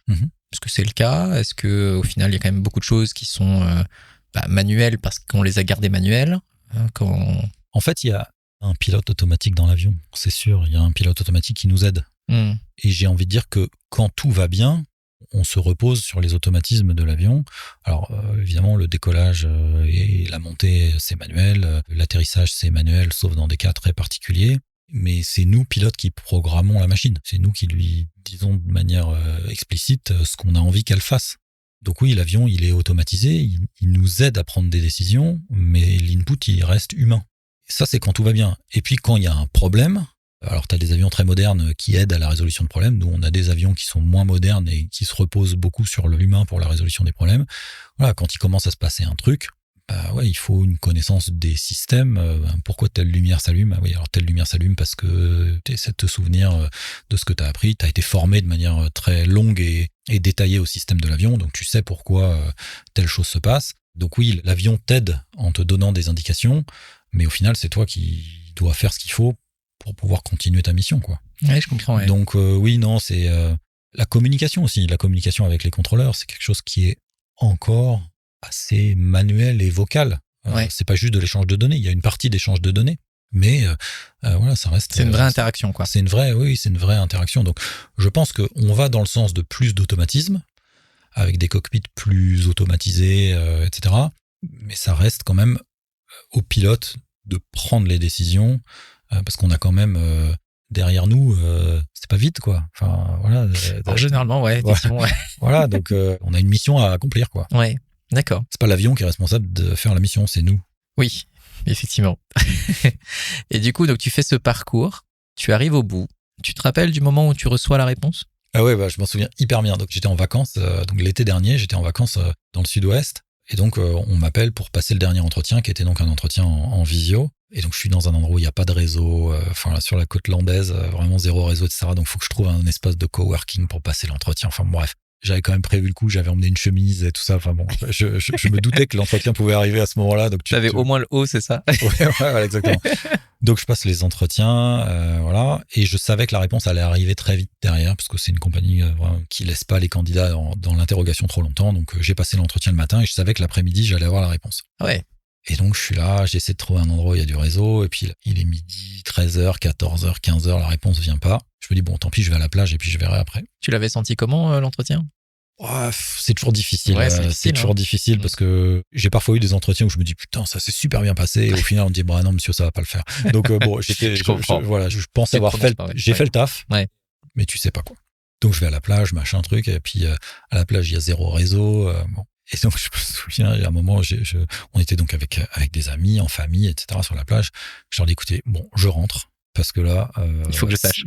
Est-ce que c'est le cas? Est-ce qu'au final, il y a quand même beaucoup de choses qui sont manuelles parce qu'on les a gardées manuelles En fait, il y a un pilote automatique dans l'avion, c'est sûr. Il y a un pilote automatique qui nous aide. Et j'ai envie de dire que quand tout va bien, on se repose sur les automatismes de l'avion. Alors, évidemment, le décollage et la montée, c'est manuel. L'atterrissage, c'est manuel, sauf dans des cas très particuliers. Mais c'est nous, pilotes, qui programmons la machine. C'est nous qui lui disons de manière explicite ce qu'on a envie qu'elle fasse. Donc oui, l'avion, il est automatisé, il nous aide à prendre des décisions, mais l'input, il reste humain. Ça, c'est quand tout va bien. Et puis, quand il y a un problème, alors tu as des avions très modernes qui aident à la résolution de problèmes. Nous, on a des avions qui sont moins modernes et qui se reposent beaucoup sur l'humain pour la résolution des problèmes. Voilà, quand il commence à se passer un truc, bah ouais, il faut une connaissance des systèmes. Pourquoi telle lumière s'allume? Ah oui, alors telle lumière s'allume parce que tu essaies de te souvenir de ce que tu as appris. Tu as été formé de manière très longue et détaillée au système de l'avion, donc tu sais pourquoi telle chose se passe. Donc oui, l'avion t'aide en te donnant des indications, mais au final, c'est toi qui dois faire ce qu'il faut pour pouvoir continuer ta mission, quoi. Ouais, je comprends. Ouais. Donc oui, non, c'est la communication aussi. La communication avec les contrôleurs, c'est quelque chose qui est encore assez manuel et vocal. Ouais. C'est pas juste de l'échange de données. Il y a une partie d'échange de données, mais voilà, ça reste. C'est une vraie interaction, quoi. C'est une vraie interaction. Donc, je pense qu'on va dans le sens de plus d'automatisme, avec des cockpits plus automatisés, etc. Mais ça reste quand même au pilote de prendre les décisions, parce qu'on a quand même derrière nous, c'est pas vite, quoi. Enfin, voilà. Généralement, ouais, effectivement, ouais. Voilà, donc on a une mission à accomplir, quoi. Ouais, d'accord. C'est pas l'avion qui est responsable de faire la mission, c'est nous. Oui, effectivement. Et du coup, donc tu fais ce parcours, tu arrives au bout. Tu te rappelles du moment où tu reçois la réponse? Ah ouais, bah, je m'en souviens hyper bien. Donc j'étais en vacances, donc l'été dernier, j'étais en vacances dans le sud-ouest. Et donc on m'appelle pour passer le dernier entretien, qui était donc un entretien en visio. Et donc je suis dans un endroit où il n'y a pas de réseau, enfin sur la côte landaise, vraiment zéro réseau, etc. Donc il faut que je trouve un espace de coworking pour passer l'entretien. Enfin bref. J'avais quand même prévu le coup, j'avais emmené une chemise et tout ça. Enfin bon, je me doutais que l'entretien pouvait arriver à ce moment-là. Donc tu avais au moins le haut, c'est ça? Ouais, exactement. Donc je passe les entretiens, voilà, et je savais que la réponse allait arriver très vite derrière, parce que c'est une compagnie qui laisse pas les candidats dans l'interrogation trop longtemps. Donc j'ai passé l'entretien le matin et je savais que l'après-midi j'allais avoir la réponse. Ouais. Et donc je suis là, j'essaie de trouver un endroit où il y a du réseau, et puis il est midi, 13h, 14h, 15h, la réponse vient pas. Je me dis bon, tant pis, je vais à la plage et puis je verrai après. Tu l'avais senti comment l'entretien? C'est toujours difficile. Ouais, c'est toujours difficile parce que j'ai parfois eu des entretiens où je me dis putain, ça s'est super bien passé, et au final on me dit bah non monsieur, ça va pas le faire. Donc bon, je pense avoir fait le taf, ouais. Mais tu sais pas quoi. Donc je vais à la plage, machin truc, et puis à la plage il y a zéro réseau. Bon. Et donc je me souviens, il y a un moment, on était donc avec des amis, en famille, etc. sur la plage. Je leur dis écoutez, bon, je rentre. Parce que là, il faut que je sache.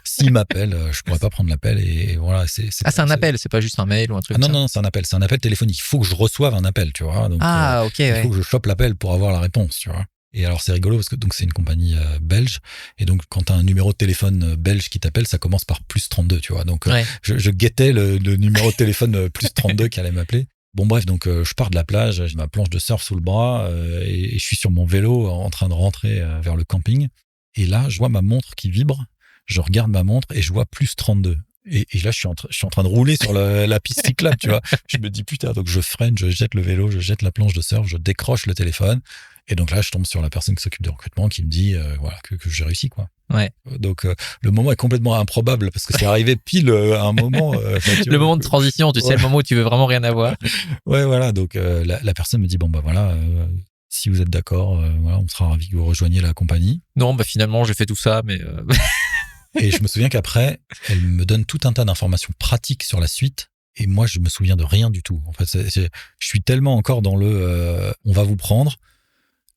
S'il m'appelle, je pourrais pas prendre l'appel, et voilà. C'est un appel, c'est pas juste un mail ou un truc. Non, c'est un appel téléphonique. Il faut que je reçoive un appel, tu vois. Donc, ok. Il faut que je chope l'appel pour avoir la réponse, tu vois. Et alors c'est rigolo parce que donc c'est une compagnie belge, et donc quand t'as un numéro de téléphone belge qui t'appelle, ça commence par +32, tu vois. Donc je guettais le numéro de téléphone +32 qui allait m'appeler. Bon bref, donc je pars de la plage, j'ai ma planche de surf sous le bras, et je suis sur mon vélo en train de rentrer vers le camping. Et là, je vois ma montre qui vibre, je regarde ma montre et je vois +32. Et là, je suis en train de rouler sur la piste cyclable, tu vois. Je me dis putain, donc je freine, je jette le vélo, je jette la planche de surf, je décroche le téléphone. Et donc là, je tombe sur la personne qui s'occupe du recrutement qui me dit voilà que j'ai réussi, quoi. Ouais. Donc le moment est complètement improbable parce que c'est arrivé pile à un moment. Le moment de transition, tu sais, le moment où tu veux vraiment rien avoir. Ouais, voilà. Donc la personne me dit bon bah voilà. Si vous êtes d'accord, voilà, on sera ravis que vous rejoigniez la compagnie. Non, bah finalement, j'ai fait tout ça, mais... Et je me souviens qu'après, elle me donne tout un tas d'informations pratiques sur la suite. Et moi, je me souviens de rien du tout. En fait, je suis tellement encore dans le on va vous prendre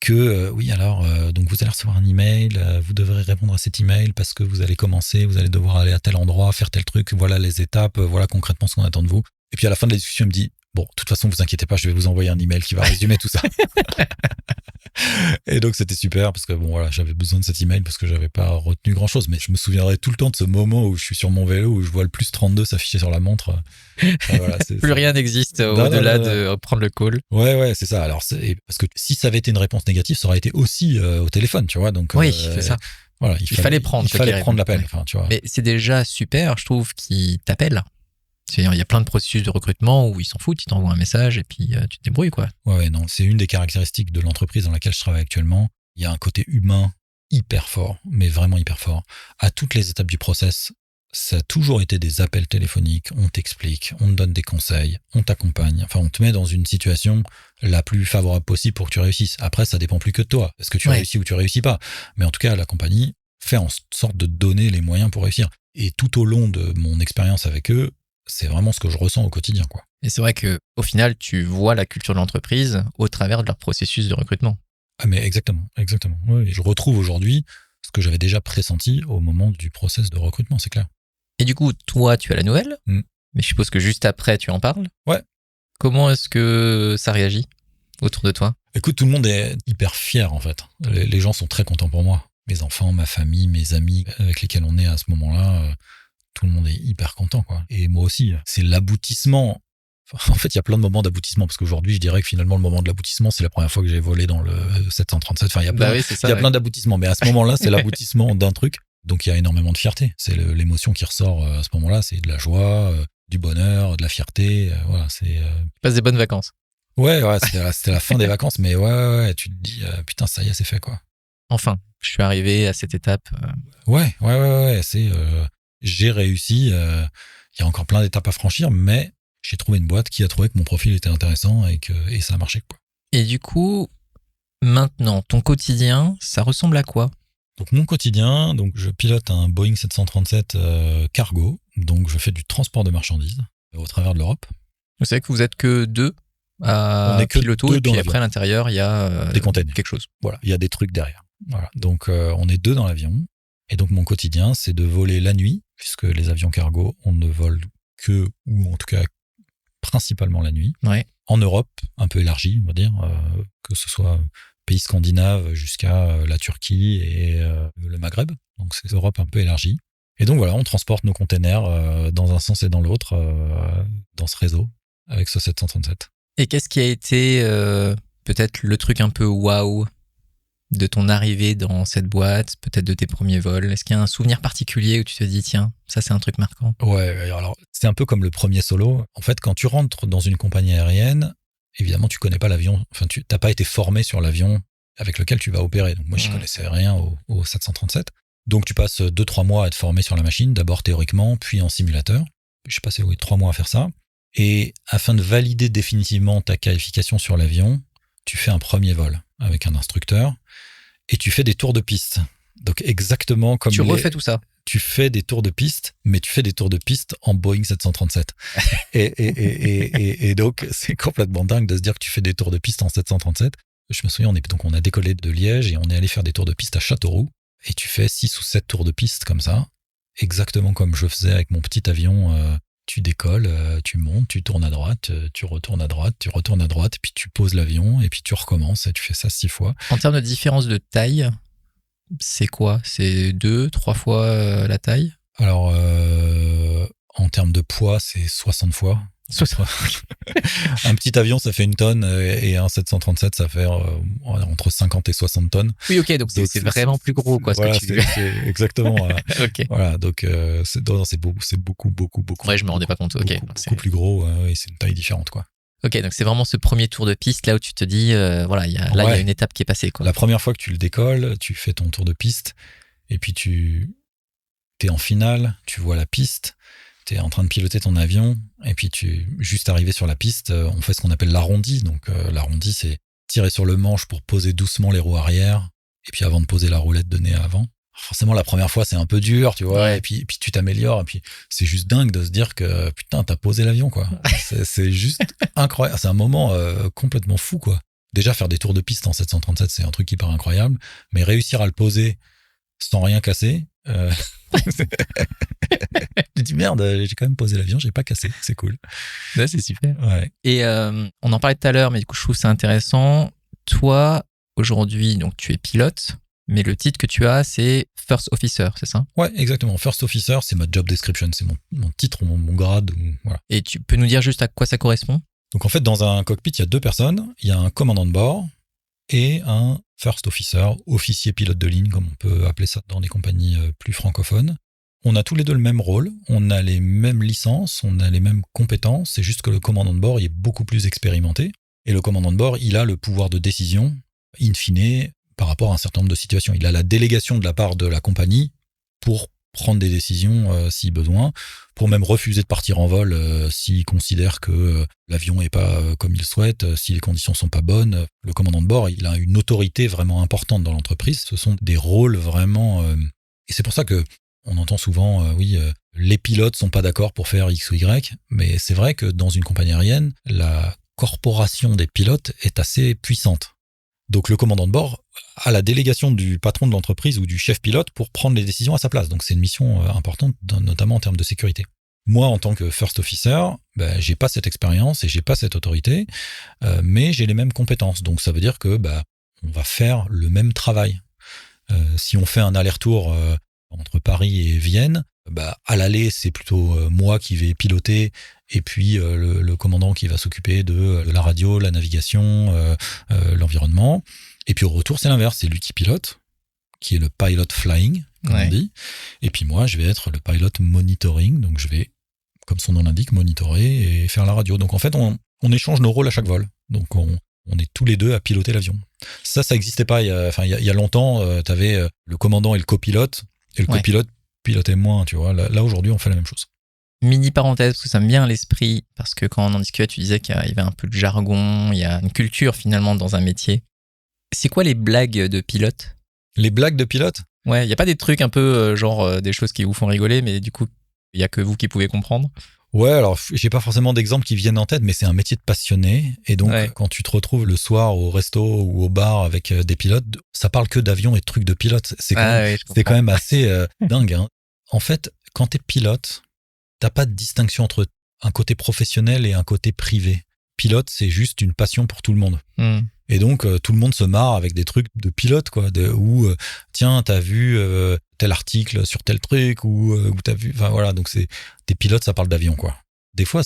que oui, alors, donc vous allez recevoir un email, vous devrez répondre à cet email parce que vous allez commencer, vous allez devoir aller à tel endroit, faire tel truc, voilà les étapes, voilà concrètement ce qu'on attend de vous. Et puis à la fin de la discussion, elle me dit bon, de toute façon, vous inquiétez pas, je vais vous envoyer un email qui va résumer tout ça. Et donc, c'était super parce que bon, voilà, j'avais besoin de cet email parce que j'avais pas retenu grand chose. Mais je me souviendrai tout le temps de ce moment où je suis sur mon vélo, où je vois le +32 s'afficher sur la montre. Voilà, plus rien n'existe au-delà de prendre le call. Ouais, c'est ça. Alors, parce que si ça avait été une réponse négative, ça aurait été aussi au téléphone, tu vois. Donc, oui, c'est ça. Voilà, il fallait prendre l'appel. Enfin, tu vois. Mais c'est déjà super, je trouve, qu'ils t'appellent. Il y a plein de processus de recrutement où ils s'en foutent, ils t'envoient un message et puis tu te débrouilles, quoi. Ouais, non, c'est une des caractéristiques de l'entreprise dans laquelle je travaille actuellement. Il y a un côté humain hyper fort, mais vraiment hyper fort. À toutes les étapes du process, ça a toujours été des appels téléphoniques, on t'explique, on te donne des conseils, on t'accompagne, enfin on te met dans une situation la plus favorable possible pour que tu réussisses. Après, ça dépend plus que de toi, est-ce que tu réussis ou tu réussis pas. Mais en tout cas, la compagnie fait en sorte de donner les moyens pour réussir. Et tout au long de mon expérience avec eux, c'est vraiment ce que je ressens au quotidien, quoi. Et c'est vrai qu'au final, tu vois la culture de l'entreprise au travers de leur processus de recrutement. Ah mais exactement. Ouais, et je retrouve aujourd'hui ce que j'avais déjà pressenti au moment du process de recrutement, c'est clair. Et du coup, toi, tu as la nouvelle, Mm. mais je suppose que juste après, tu en parles. Ouais. Comment est-ce que ça réagit autour de toi? Écoute, tout le monde est hyper fier, en fait. Les gens sont très contents pour moi. Mes enfants, ma famille, mes amis avec lesquels on est à ce moment-là, tout le monde est hyper content, quoi. Et moi aussi, c'est l'aboutissement. En fait, il y a plein de moments d'aboutissement, parce qu'aujourd'hui, je dirais que finalement, le moment de l'aboutissement, c'est la première fois que j'ai volé dans le 737. Enfin, il y a plein d'aboutissements, mais à ce moment-là, c'est l'aboutissement d'un truc. Donc, il y a énormément de fierté. C'est l'émotion qui ressort à ce moment-là. C'est de la joie, du bonheur, de la fierté. Voilà, c'est. Tu passes des bonnes vacances. Ouais, c'était la fin des vacances, mais ouais, tu te dis, putain, ça y est, c'est fait, quoi. Enfin, je suis arrivé à cette étape. Ouais, c'est. J'ai réussi. Il y a encore plein d'étapes à franchir, mais j'ai trouvé une boîte qui a trouvé que mon profil était intéressant et ça a marché, quoi. Et du coup, maintenant, ton quotidien, ça ressemble à quoi? Donc mon quotidien, donc je pilote un Boeing 737 cargo, donc je fais du transport de marchandises au travers de l'Europe. Vous savez que vous êtes que deux à piloter, et puis après à l'intérieur, il y a des containers. Quelque chose. Voilà, il y a des trucs derrière. Voilà. Donc on est deux dans l'avion, et donc mon quotidien, c'est de voler la nuit, puisque les avions cargo, on ne vole que, ou en tout cas principalement la nuit, en Europe, un peu élargie, on va dire, que ce soit pays scandinaves jusqu'à la Turquie et le Maghreb. Donc c'est Europe un peu élargie. Et donc voilà, on transporte nos containers dans un sens et dans l'autre dans ce réseau avec ce 737. Et qu'est-ce qui a été peut-être le truc un peu waouh de ton arrivée dans cette boîte, peut-être de tes premiers vols? Est-ce qu'il y a un souvenir particulier où tu te dis, tiens, ça c'est un truc marquant? Ouais, alors c'est un peu comme le premier solo. En fait, quand tu rentres dans une compagnie aérienne, évidemment, tu connais pas l'avion. Enfin, tu n'as pas été formé sur l'avion avec lequel tu vas opérer. Donc moi, je connaissais rien au 737. Donc tu passes 2-3 mois à être formé sur la machine, d'abord théoriquement, puis en simulateur. J'ai passé 3 mois à faire ça. Et afin de valider définitivement ta qualification sur l'avion, tu fais un premier vol avec un instructeur et tu fais des tours de piste. Donc exactement comme tu refais tout ça. Tu fais des tours de piste, mais tu fais des tours de piste en Boeing 737. et donc, c'est complètement dingue de se dire que tu fais des tours de piste en 737. Je me souviens, on a décollé de Liège et on est allé faire des tours de piste à Châteauroux. Et tu fais 6 ou 7 tours de piste comme ça, exactement comme je faisais avec mon petit avion. Tu décolles, tu montes, tu tournes à droite, tu retournes à droite, et puis tu poses l'avion, et puis tu recommences, et tu fais ça 6 fois. En termes de différence de taille, c'est quoi? C'est 2-3 fois la taille? Alors, en termes de poids, c'est 60 fois. Un petit avion, ça fait 1 tonne, et un 737, ça fait entre 50 et 60 tonnes. Oui, ok, donc c'est vraiment plus gros, quoi. Voilà, c'est exactement. Ok. Voilà, donc c'est beaucoup. Ouais, je me rendais pas compte. Ok. Beaucoup plus gros, et c'est une taille différente, quoi. Ok, donc c'est vraiment ce premier tour de piste là où tu te dis, voilà, il y a une étape qui est passée, quoi. La première fois que tu le décolles, tu fais ton tour de piste, et puis t'es en finale, tu vois la piste, t'es en train de piloter ton avion, et puis juste arrivé sur la piste, on fait ce qu'on appelle l'arrondi. Donc l'arrondi, c'est tirer sur le manche pour poser doucement les roues arrière, et puis avant de poser la roulette de nez avant. Forcément, la première fois, c'est un peu dur, tu vois, et puis tu t'améliores, et puis c'est juste dingue de se dire que, putain, t'as posé l'avion, quoi. C'est juste incroyable. C'est un moment complètement fou, quoi. Déjà, faire des tours de piste en 737, c'est un truc hyper incroyable, mais réussir à le poser sans rien casser, j'ai dit merde, j'ai quand même posé l'avion, j'ai pas cassé, c'est cool. Ouais, c'est super. Ouais. Et on en parlait tout à l'heure, mais du coup, je trouve ça intéressant. Toi, aujourd'hui, donc tu es pilote, mais le titre que tu as, c'est First Officer, c'est ça? Ouais, exactement. First Officer, c'est ma job description, c'est mon titre, mon grade. Voilà. Et tu peux nous dire juste à quoi ça correspond? Donc en fait, dans un cockpit, il y a 2 personnes. Il y a un commandant de bord et un First Officer, officier pilote de ligne, comme on peut appeler ça dans des compagnies plus francophones. On a tous les deux le même rôle, on a les mêmes licences, on a les mêmes compétences, c'est juste que le commandant de bord il est beaucoup plus expérimenté. Et le commandant de bord, il a le pouvoir de décision, in fine, par rapport à un certain nombre de situations. Il a la délégation de la part de la compagnie pour prendre des décisions si besoin, pour même refuser de partir en vol s'il considère que l'avion est pas comme il souhaite, si les conditions sont pas bonnes. Le commandant de bord, il a une autorité vraiment importante dans l'entreprise. Ce sont des rôles vraiment... et c'est pour ça que on entend souvent, les pilotes sont pas d'accord pour faire X ou Y, mais c'est vrai que dans une compagnie aérienne, la corporation des pilotes est assez puissante. Donc le commandant de bord a la délégation du patron de l'entreprise ou du chef pilote pour prendre les décisions à sa place. Donc c'est une mission importante, notamment en termes de sécurité. Moi, en tant que first officer, j'ai pas cette expérience et j'ai pas cette autorité, mais j'ai les mêmes compétences. Donc ça veut dire que on va faire le même travail. Si on fait un aller-retour entre Paris et Vienne, à l'aller, c'est plutôt moi qui vais piloter et puis le commandant qui va s'occuper de la radio, la navigation, l'environnement. Et puis au retour, c'est l'inverse. C'est lui qui pilote, qui est le pilot flying, comme on dit. Et puis moi, je vais être le pilot monitoring. Donc je vais, comme son nom l'indique, monitorer et faire la radio. Donc en fait, on échange nos rôles à chaque vol. Donc on est tous les deux à piloter l'avion. Ça n'existait pas. Il y a longtemps, tu avais le commandant et le copilote. Et le copilote pilotait moins, tu vois. Là, aujourd'hui, on fait la même chose. Mini parenthèse, parce que ça me vient à l'esprit, parce que quand on en discutait, tu disais qu'il y avait un peu de jargon, il y a une culture finalement dans un métier. C'est quoi les blagues de pilote ? Les blagues de pilote ? Ouais, il n'y a pas des trucs un peu des choses qui vous font rigoler, mais du coup, il n'y a que vous qui pouvez comprendre ? Ouais, alors j'ai pas forcément d'exemples qui viennent en tête, mais c'est un métier de passionné. Et donc, quand tu te retrouves le soir au resto ou au bar avec des pilotes, ça parle que d'avions et de trucs de pilotes. C'est quand même assez dingue. Hein. En fait, quand t'es pilote, t'as pas de distinction entre un côté professionnel et un côté privé. Pilote, c'est juste une passion pour tout le monde. Et donc, tout le monde se marre avec des trucs de pilote, quoi. Tiens, t'as vu tel article sur tel truc, ou t'as vu... Enfin, voilà, donc des pilotes, ça parle d'avion, quoi. Des fois,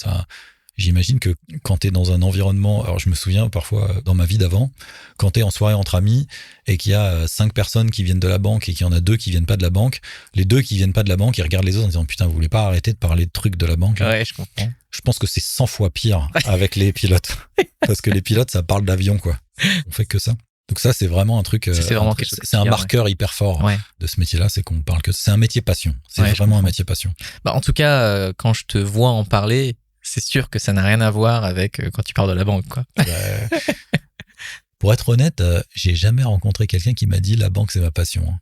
j'imagine que quand t'es dans un environnement... Alors, je me souviens, parfois, dans ma vie d'avant, quand t'es en soirée entre amis, et qu'il y a 5 personnes qui viennent de la banque, et qu'il y en a 2 qui viennent pas de la banque, les 2 qui viennent pas de la banque, ils regardent les autres en disant « Putain, vous voulez pas arrêter de parler de trucs de la banque ?» Ouais, je comprends. Je pense que c'est 100 fois pire avec les pilotes. Parce que les pilotes, ça parle d'avion, quoi. On fait que ça. Donc ça, c'est vraiment un truc... c'est un marqueur hyper fort de ce métier-là, c'est qu'on parle que... C'est un métier passion. C'est vraiment un métier passion. En tout cas, quand je te vois en parler, c'est sûr que ça n'a rien à voir avec quand tu parles de la banque, quoi. Pour être honnête, j'ai jamais rencontré quelqu'un qui m'a dit « La banque, c'est ma passion. »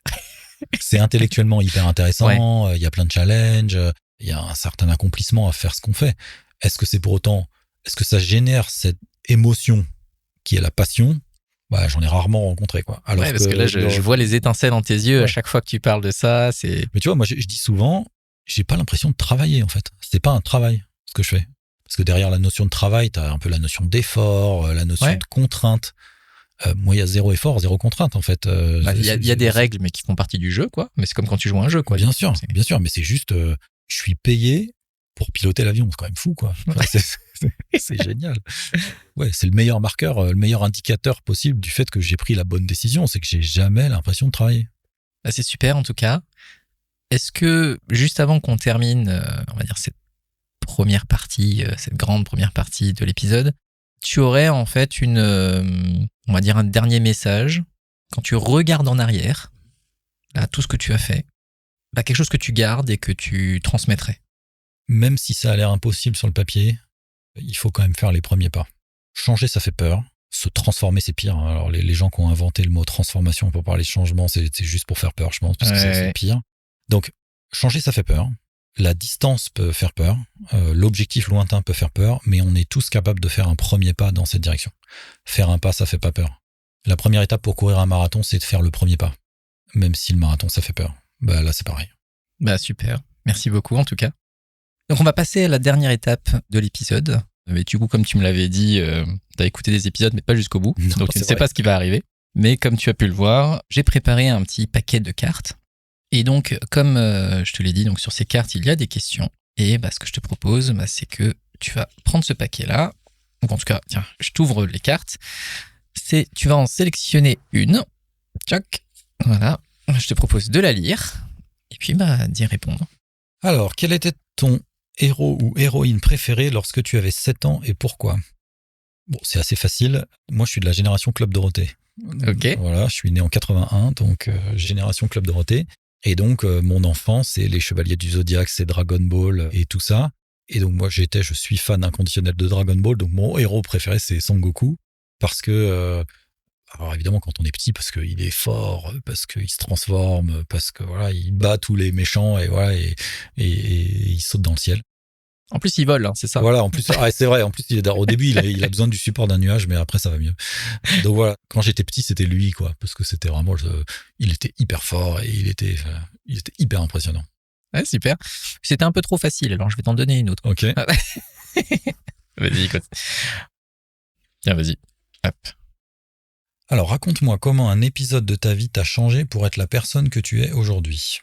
C'est intellectuellement hyper intéressant, y a plein de challenges, il y a un certain accomplissement à faire ce qu'on fait. Est-ce que c'est pour autant... Est-ce que ça génère cette émotion qui est la passion ? J'en ai rarement rencontré, quoi. Alors parce que là, je vois les étincelles dans tes yeux à chaque fois que tu parles de ça. Mais tu vois, moi, je dis souvent, j'ai pas l'impression de travailler, en fait. C'est pas un travail, ce que je fais. Parce que derrière la notion de travail, t'as un peu la notion d'effort, la notion de contrainte. Moi, il y a 0 effort, 0 contrainte, en fait. Il y a des règles, mais qui font partie du jeu, quoi. Mais c'est comme quand tu joues à un jeu, quoi. Bien sûr, mais c'est juste, je suis payé pour piloter l'avion. C'est quand même fou, quoi. Enfin, c'est génial. Ouais, c'est le meilleur marqueur, le meilleur indicateur possible du fait que j'ai pris la bonne décision. C'est que j'ai jamais l'impression de travailler. C'est super, en tout cas. Est-ce que, juste avant qu'on termine, on va dire, cette première partie, cette grande première partie de l'épisode, tu aurais en fait on va dire un dernier message, quand tu regardes en arrière, à tout ce que tu as fait, quelque chose que tu gardes et que tu transmettrais. Même si ça a l'air impossible sur le papier, il faut quand même faire les premiers pas. Changer, ça fait peur. Se transformer, c'est pire. Alors les gens qui ont inventé le mot transformation pour parler de changement, c'est juste pour faire peur, je pense, parce que c'est pire. Donc, changer, ça fait peur. La distance peut faire peur. L'objectif lointain peut faire peur, mais on est tous capables de faire un premier pas dans cette direction. Faire un pas, ça fait pas peur. La première étape pour courir un marathon, c'est de faire le premier pas. Même si le marathon, ça fait peur. Là, c'est pareil. Super. Merci beaucoup, en tout cas. Donc, on va passer à la dernière étape de l'épisode. Mais du coup, comme tu me l'avais dit, tu as écouté des épisodes, mais pas jusqu'au bout. Non, donc, tu ne sais pas ce qui va arriver. Mais comme tu as pu le voir, j'ai préparé un petit paquet de cartes. Et donc, comme je te l'ai dit, donc sur ces cartes, il y a des questions. Et ce que je te propose, c'est que tu vas prendre ce paquet-là. Donc, en tout cas, tiens, je t'ouvre les cartes. Tu vas en sélectionner une. Tchac. Voilà. Je te propose de la lire. Et puis, d'y répondre. Alors, quel était ton héros ou héroïne préférée lorsque tu avais 7 ans et pourquoi ? Bon, c'est assez facile. Moi, je suis de la génération Club Dorothée. Ok. Voilà, je suis né en 81, donc génération Club Dorothée. Et donc, mon enfance, c'est les Chevaliers du Zodiaque, c'est Dragon Ball et tout ça. Et donc, moi, je suis fan inconditionnel de Dragon Ball. Donc, mon héros préféré, c'est Son Goku. Parce que, alors évidemment, quand on est petit, parce qu'il est fort, parce qu'il se transforme, parce que voilà, il bat tous les méchants et voilà, et il saute dans le ciel. En plus, il vole, hein, c'est ça. Voilà, en plus, c'est vrai. En plus, au début, il a besoin du support d'un nuage, mais après, ça va mieux. Donc voilà, quand j'étais petit, c'était lui, quoi, parce que c'était vraiment, il était hyper fort et il était hyper impressionnant. Ouais, super. C'était un peu trop facile, alors je vais t'en donner une autre. Ok. Vas-y, écoute. Tiens, vas-y. Hop. Alors, raconte-moi comment un épisode de ta vie t'a changé pour être la personne que tu es aujourd'hui.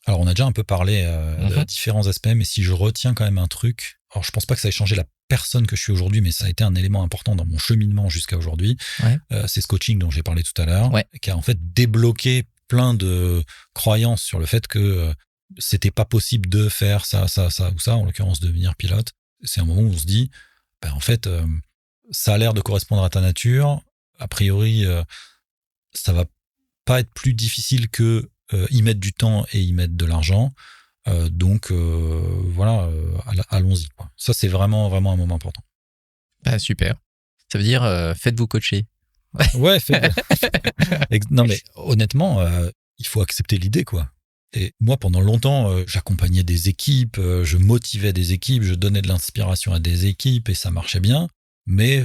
Alors, on a déjà un peu parlé de différents aspects, mais si je retiens quand même un truc, alors je pense pas que ça ait changé la personne que je suis aujourd'hui, mais ça a été un élément important dans mon cheminement jusqu'à aujourd'hui. Ouais. C'est ce coaching dont j'ai parlé tout à l'heure, ouais. qui a en fait débloqué plein de croyances sur le fait que c'était pas possible de faire ça ou ça, en l'occurrence devenir pilote. C'est un moment où on se dit, en fait, ça a l'air de correspondre à ta nature. A priori, ça va pas être plus difficile que y mettre du temps et y mettre de l'argent. Donc, voilà, allons-y, quoi. Ça, c'est vraiment, vraiment un moment important. Bah, super. Ça veut dire, faites-vous coacher. Ouais, non, mais honnêtement, il faut accepter l'idée, quoi. Et moi, pendant longtemps, j'accompagnais des équipes, je motivais des équipes, je donnais de l'inspiration à des équipes et ça marchait bien. Mais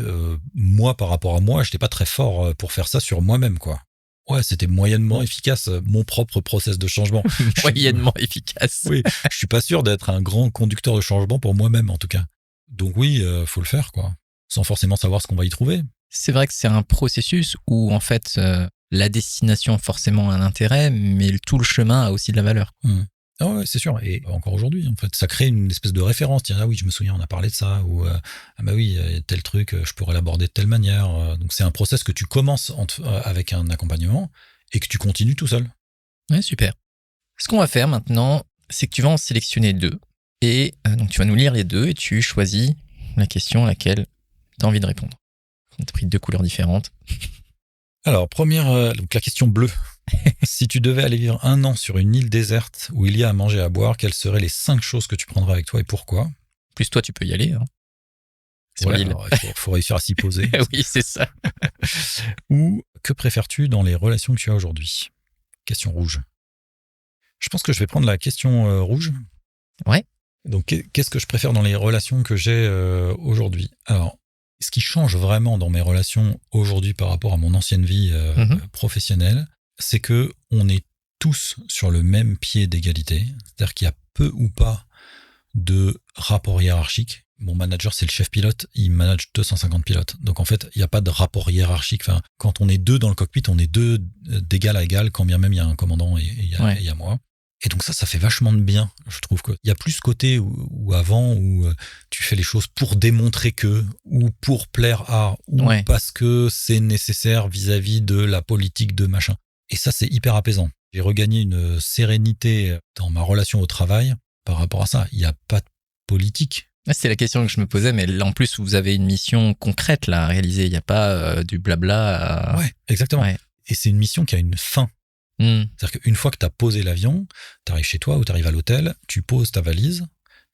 moi, par rapport à moi, j'étais pas très fort pour faire ça sur moi-même, quoi. Ouais, c'était moyennement efficace, mon propre process de changement. Moyennement efficace. Oui, je suis pas sûr d'être un grand conducteur de changement pour moi-même, en tout cas. Donc oui, faut le faire, quoi. Sans forcément savoir ce qu'on va y trouver. C'est vrai que c'est un processus où, en fait, la destination forcément a un intérêt, mais tout le chemin a aussi de la valeur. Ah ouais, c'est sûr. Et encore aujourd'hui, en fait, ça crée une espèce de référence. Tiens, ah oui, je me souviens, on a parlé de ça. Ou ah bah oui, tel truc, je pourrais l'aborder de telle manière. Donc c'est un process que tu commences avec un accompagnement et que tu continues tout seul. Ouais, super. Ce qu'on va faire maintenant, c'est que tu vas en sélectionner 2. Et donc tu vas nous lire les 2 et tu choisis la question à laquelle tu as envie de répondre. On a pris 2 couleurs différentes. Alors, première, donc la question bleue. Si tu devais aller vivre 1 an sur une île déserte où il y a à manger et à boire, quelles seraient les 5 choses que tu prendrais avec toi et pourquoi ? Plus toi, tu peux y aller. Hein. Sur Ouais, l'île. alors, il faut réussir à s'y poser. Oui, c'est ça. Ou que préfères-tu dans les relations que tu as aujourd'hui ? Question rouge. Je pense que je vais prendre la question rouge. Ouais. Donc, qu'est-ce que je préfère dans les relations que j'ai aujourd'hui ? Alors, ce qui change vraiment dans mes relations aujourd'hui par rapport à mon ancienne vie professionnelle, c'est que on est tous sur le même pied d'égalité. C'est-à-dire qu'il y a peu ou pas de rapport hiérarchique. Mon manager, c'est le chef pilote, il manage 250 pilotes. Donc en fait, il n'y a pas de rapport hiérarchique. Enfin, quand on est 2 dans le cockpit, on est 2 d'égal à égal, quand bien même il y a un commandant et il y a moi. Et donc ça fait vachement de bien. Je trouve qu'il y a plus ce côté où avant, où tu fais les choses pour démontrer que, ou pour plaire à, ou parce que c'est nécessaire vis-à-vis de la politique de machin. Et ça, c'est hyper apaisant. J'ai regagné une sérénité dans ma relation au travail par rapport à ça. Il n'y a pas de politique. C'est la question que je me posais, mais là, en plus, vous avez une mission concrète là, à réaliser. Il n'y a pas du blabla. Ouais, exactement. Ouais. Et c'est une mission qui a une fin. C'est-à-dire qu'une fois que tu as posé l'avion, tu arrives chez toi ou tu arrives à l'hôtel, tu poses ta valise,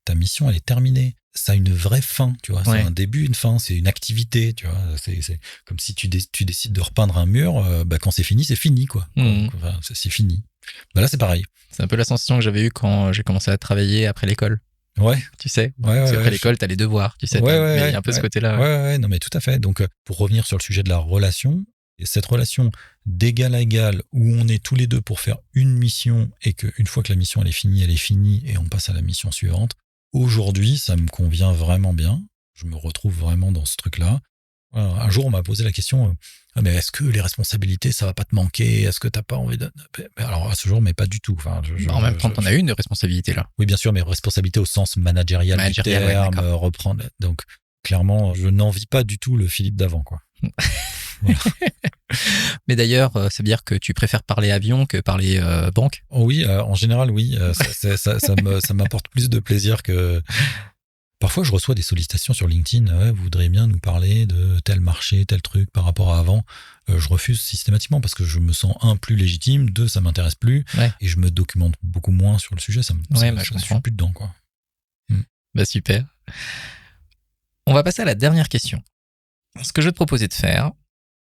ta mission, elle est terminée. Ça a une vraie fin, tu vois. C'est un début, une fin, c'est une activité, tu vois. C'est comme si tu décides de repeindre un mur, quand c'est fini, quoi. Enfin, c'est fini. Là, c'est pareil. C'est un peu la sensation que j'avais eue quand j'ai commencé à travailler après l'école. Ouais. Tu sais, parce qu'après l'école, t'as les devoirs, tu sais. Mais il y a un peu ce côté-là. Ouais, non, mais tout à fait. Donc, pour revenir sur le sujet de la relation, cette relation d'égal à égal où on est tous les deux pour faire une mission et qu'une fois que la mission elle est finie et on passe à la mission suivante. Aujourd'hui, ça me convient vraiment bien. Je me retrouve vraiment dans ce truc-là. Alors, un jour, on m'a posé la question mais est-ce que les responsabilités, ça va pas te manquer ? Est-ce que t'as pas envie de... Alors, à ce jour, mais pas du tout. Enfin, en même temps, t'en as une de responsabilité, là. Oui, bien sûr, mais responsabilité au sens managérial du terme, reprendre. Donc, clairement, je n'envie pas du tout le Philippe d'avant, quoi. Voilà. Mais d'ailleurs, ça veut dire que tu préfères parler avion que parler banque ? Oui, en général, oui. Ça m'apporte plus de plaisir que Parfois, je reçois des sollicitations sur LinkedIn. Ouais, vous voudriez bien nous parler de tel marché, tel truc par rapport à avant. Je refuse systématiquement parce que je me sens, un, plus légitime, deux, ça m'intéresse plus. Ouais. Et je me documente beaucoup moins sur le sujet. Je comprends. suis plus dedans, quoi. Bah super. On va passer à la dernière question. Ce que je vais te proposer de faire,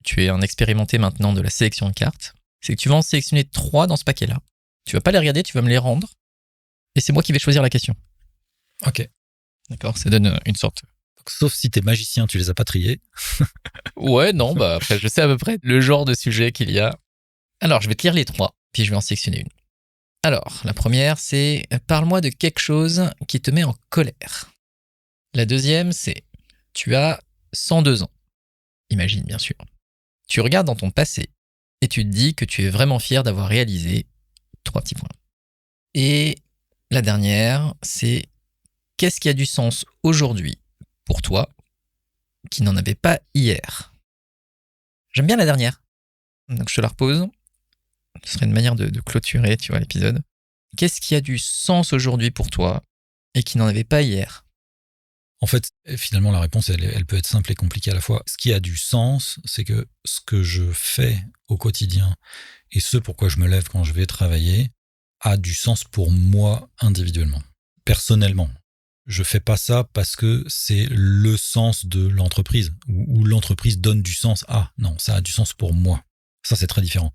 tu es un expérimenté maintenant de la sélection de cartes, c'est que tu vas en sélectionner 3 dans ce paquet-là. Tu vas pas les regarder, tu vas me les rendre. Et c'est moi qui vais choisir la question. Ok. D'accord, ça donne une sorte. Donc, sauf si t'es magicien, tu les as pas triés. Ouais, non, bah après, je sais à peu près le genre de sujet qu'il y a. Alors, je vais te lire les 3, puis je vais en sélectionner une. Alors, la première, c'est « Parle-moi de quelque chose qui te met en colère ». La deuxième, c'est « Tu as 102 ans ». Imagine, bien sûr. Tu regardes dans ton passé et tu te dis que tu es vraiment fier d'avoir réalisé 3 petits points. Et la dernière, c'est « Qu'est-ce qui a du sens aujourd'hui pour toi qui n'en avait pas hier ?» J'aime bien la dernière. Donc je te la repose. Ce serait une manière de clôturer, tu vois, l'épisode. Qu'est-ce qui a du sens aujourd'hui pour toi et qui n'en avait pas hier ? En fait, finalement, la réponse, elle peut être simple et compliquée à la fois. Ce qui a du sens, c'est que ce que je fais au quotidien et ce pourquoi je me lève quand je vais travailler a du sens pour moi individuellement, personnellement. Je fais pas ça parce que c'est le sens de l'entreprise ou l'entreprise donne du sens à. Non, ça a du sens pour moi. Ça, c'est très différent.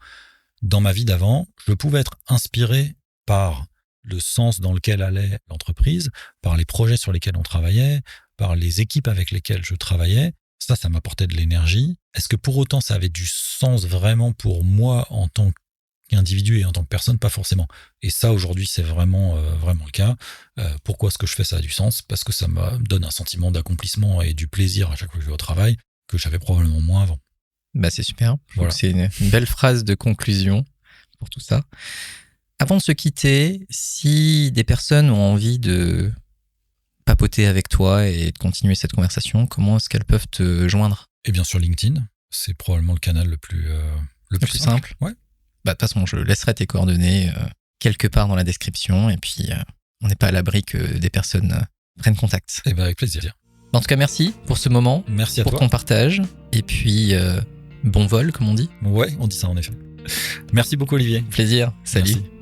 Dans ma vie d'avant, je pouvais être inspiré par le sens dans lequel allait l'entreprise, par les projets sur lesquels on travaillait, par les équipes avec lesquelles je travaillais. Ça m'apportait de l'énergie. Est-ce que pour autant ça avait du sens vraiment pour moi en tant qu'individu et en tant que personne? Pas forcément. Et ça, aujourd'hui, c'est vraiment le cas. Pourquoi est-ce que je fais ça a du sens? Parce que ça me donne un sentiment d'accomplissement et du plaisir à chaque fois que je vais au travail que j'avais probablement moins avant. Bah c'est super. Voilà. C'est une belle phrase de conclusion pour tout ça. Avant de se quitter, si des personnes ont envie de papoter avec toi et de continuer cette conversation, comment est-ce qu'elles peuvent te joindre ? Et bien sûr, LinkedIn, c'est probablement le canal le plus simple. Ouais. Bah, de toute façon, je laisserai tes coordonnées quelque part dans la description et puis on n'est pas à l'abri que des personnes prennent contact. Et bien avec plaisir. En tout cas, merci pour ce moment. Merci à pour toi. Ton partage. Et puis, bon vol, comme on dit. Ouais, on dit ça en effet. Merci beaucoup, Olivier. Plaisir. Salut. Merci.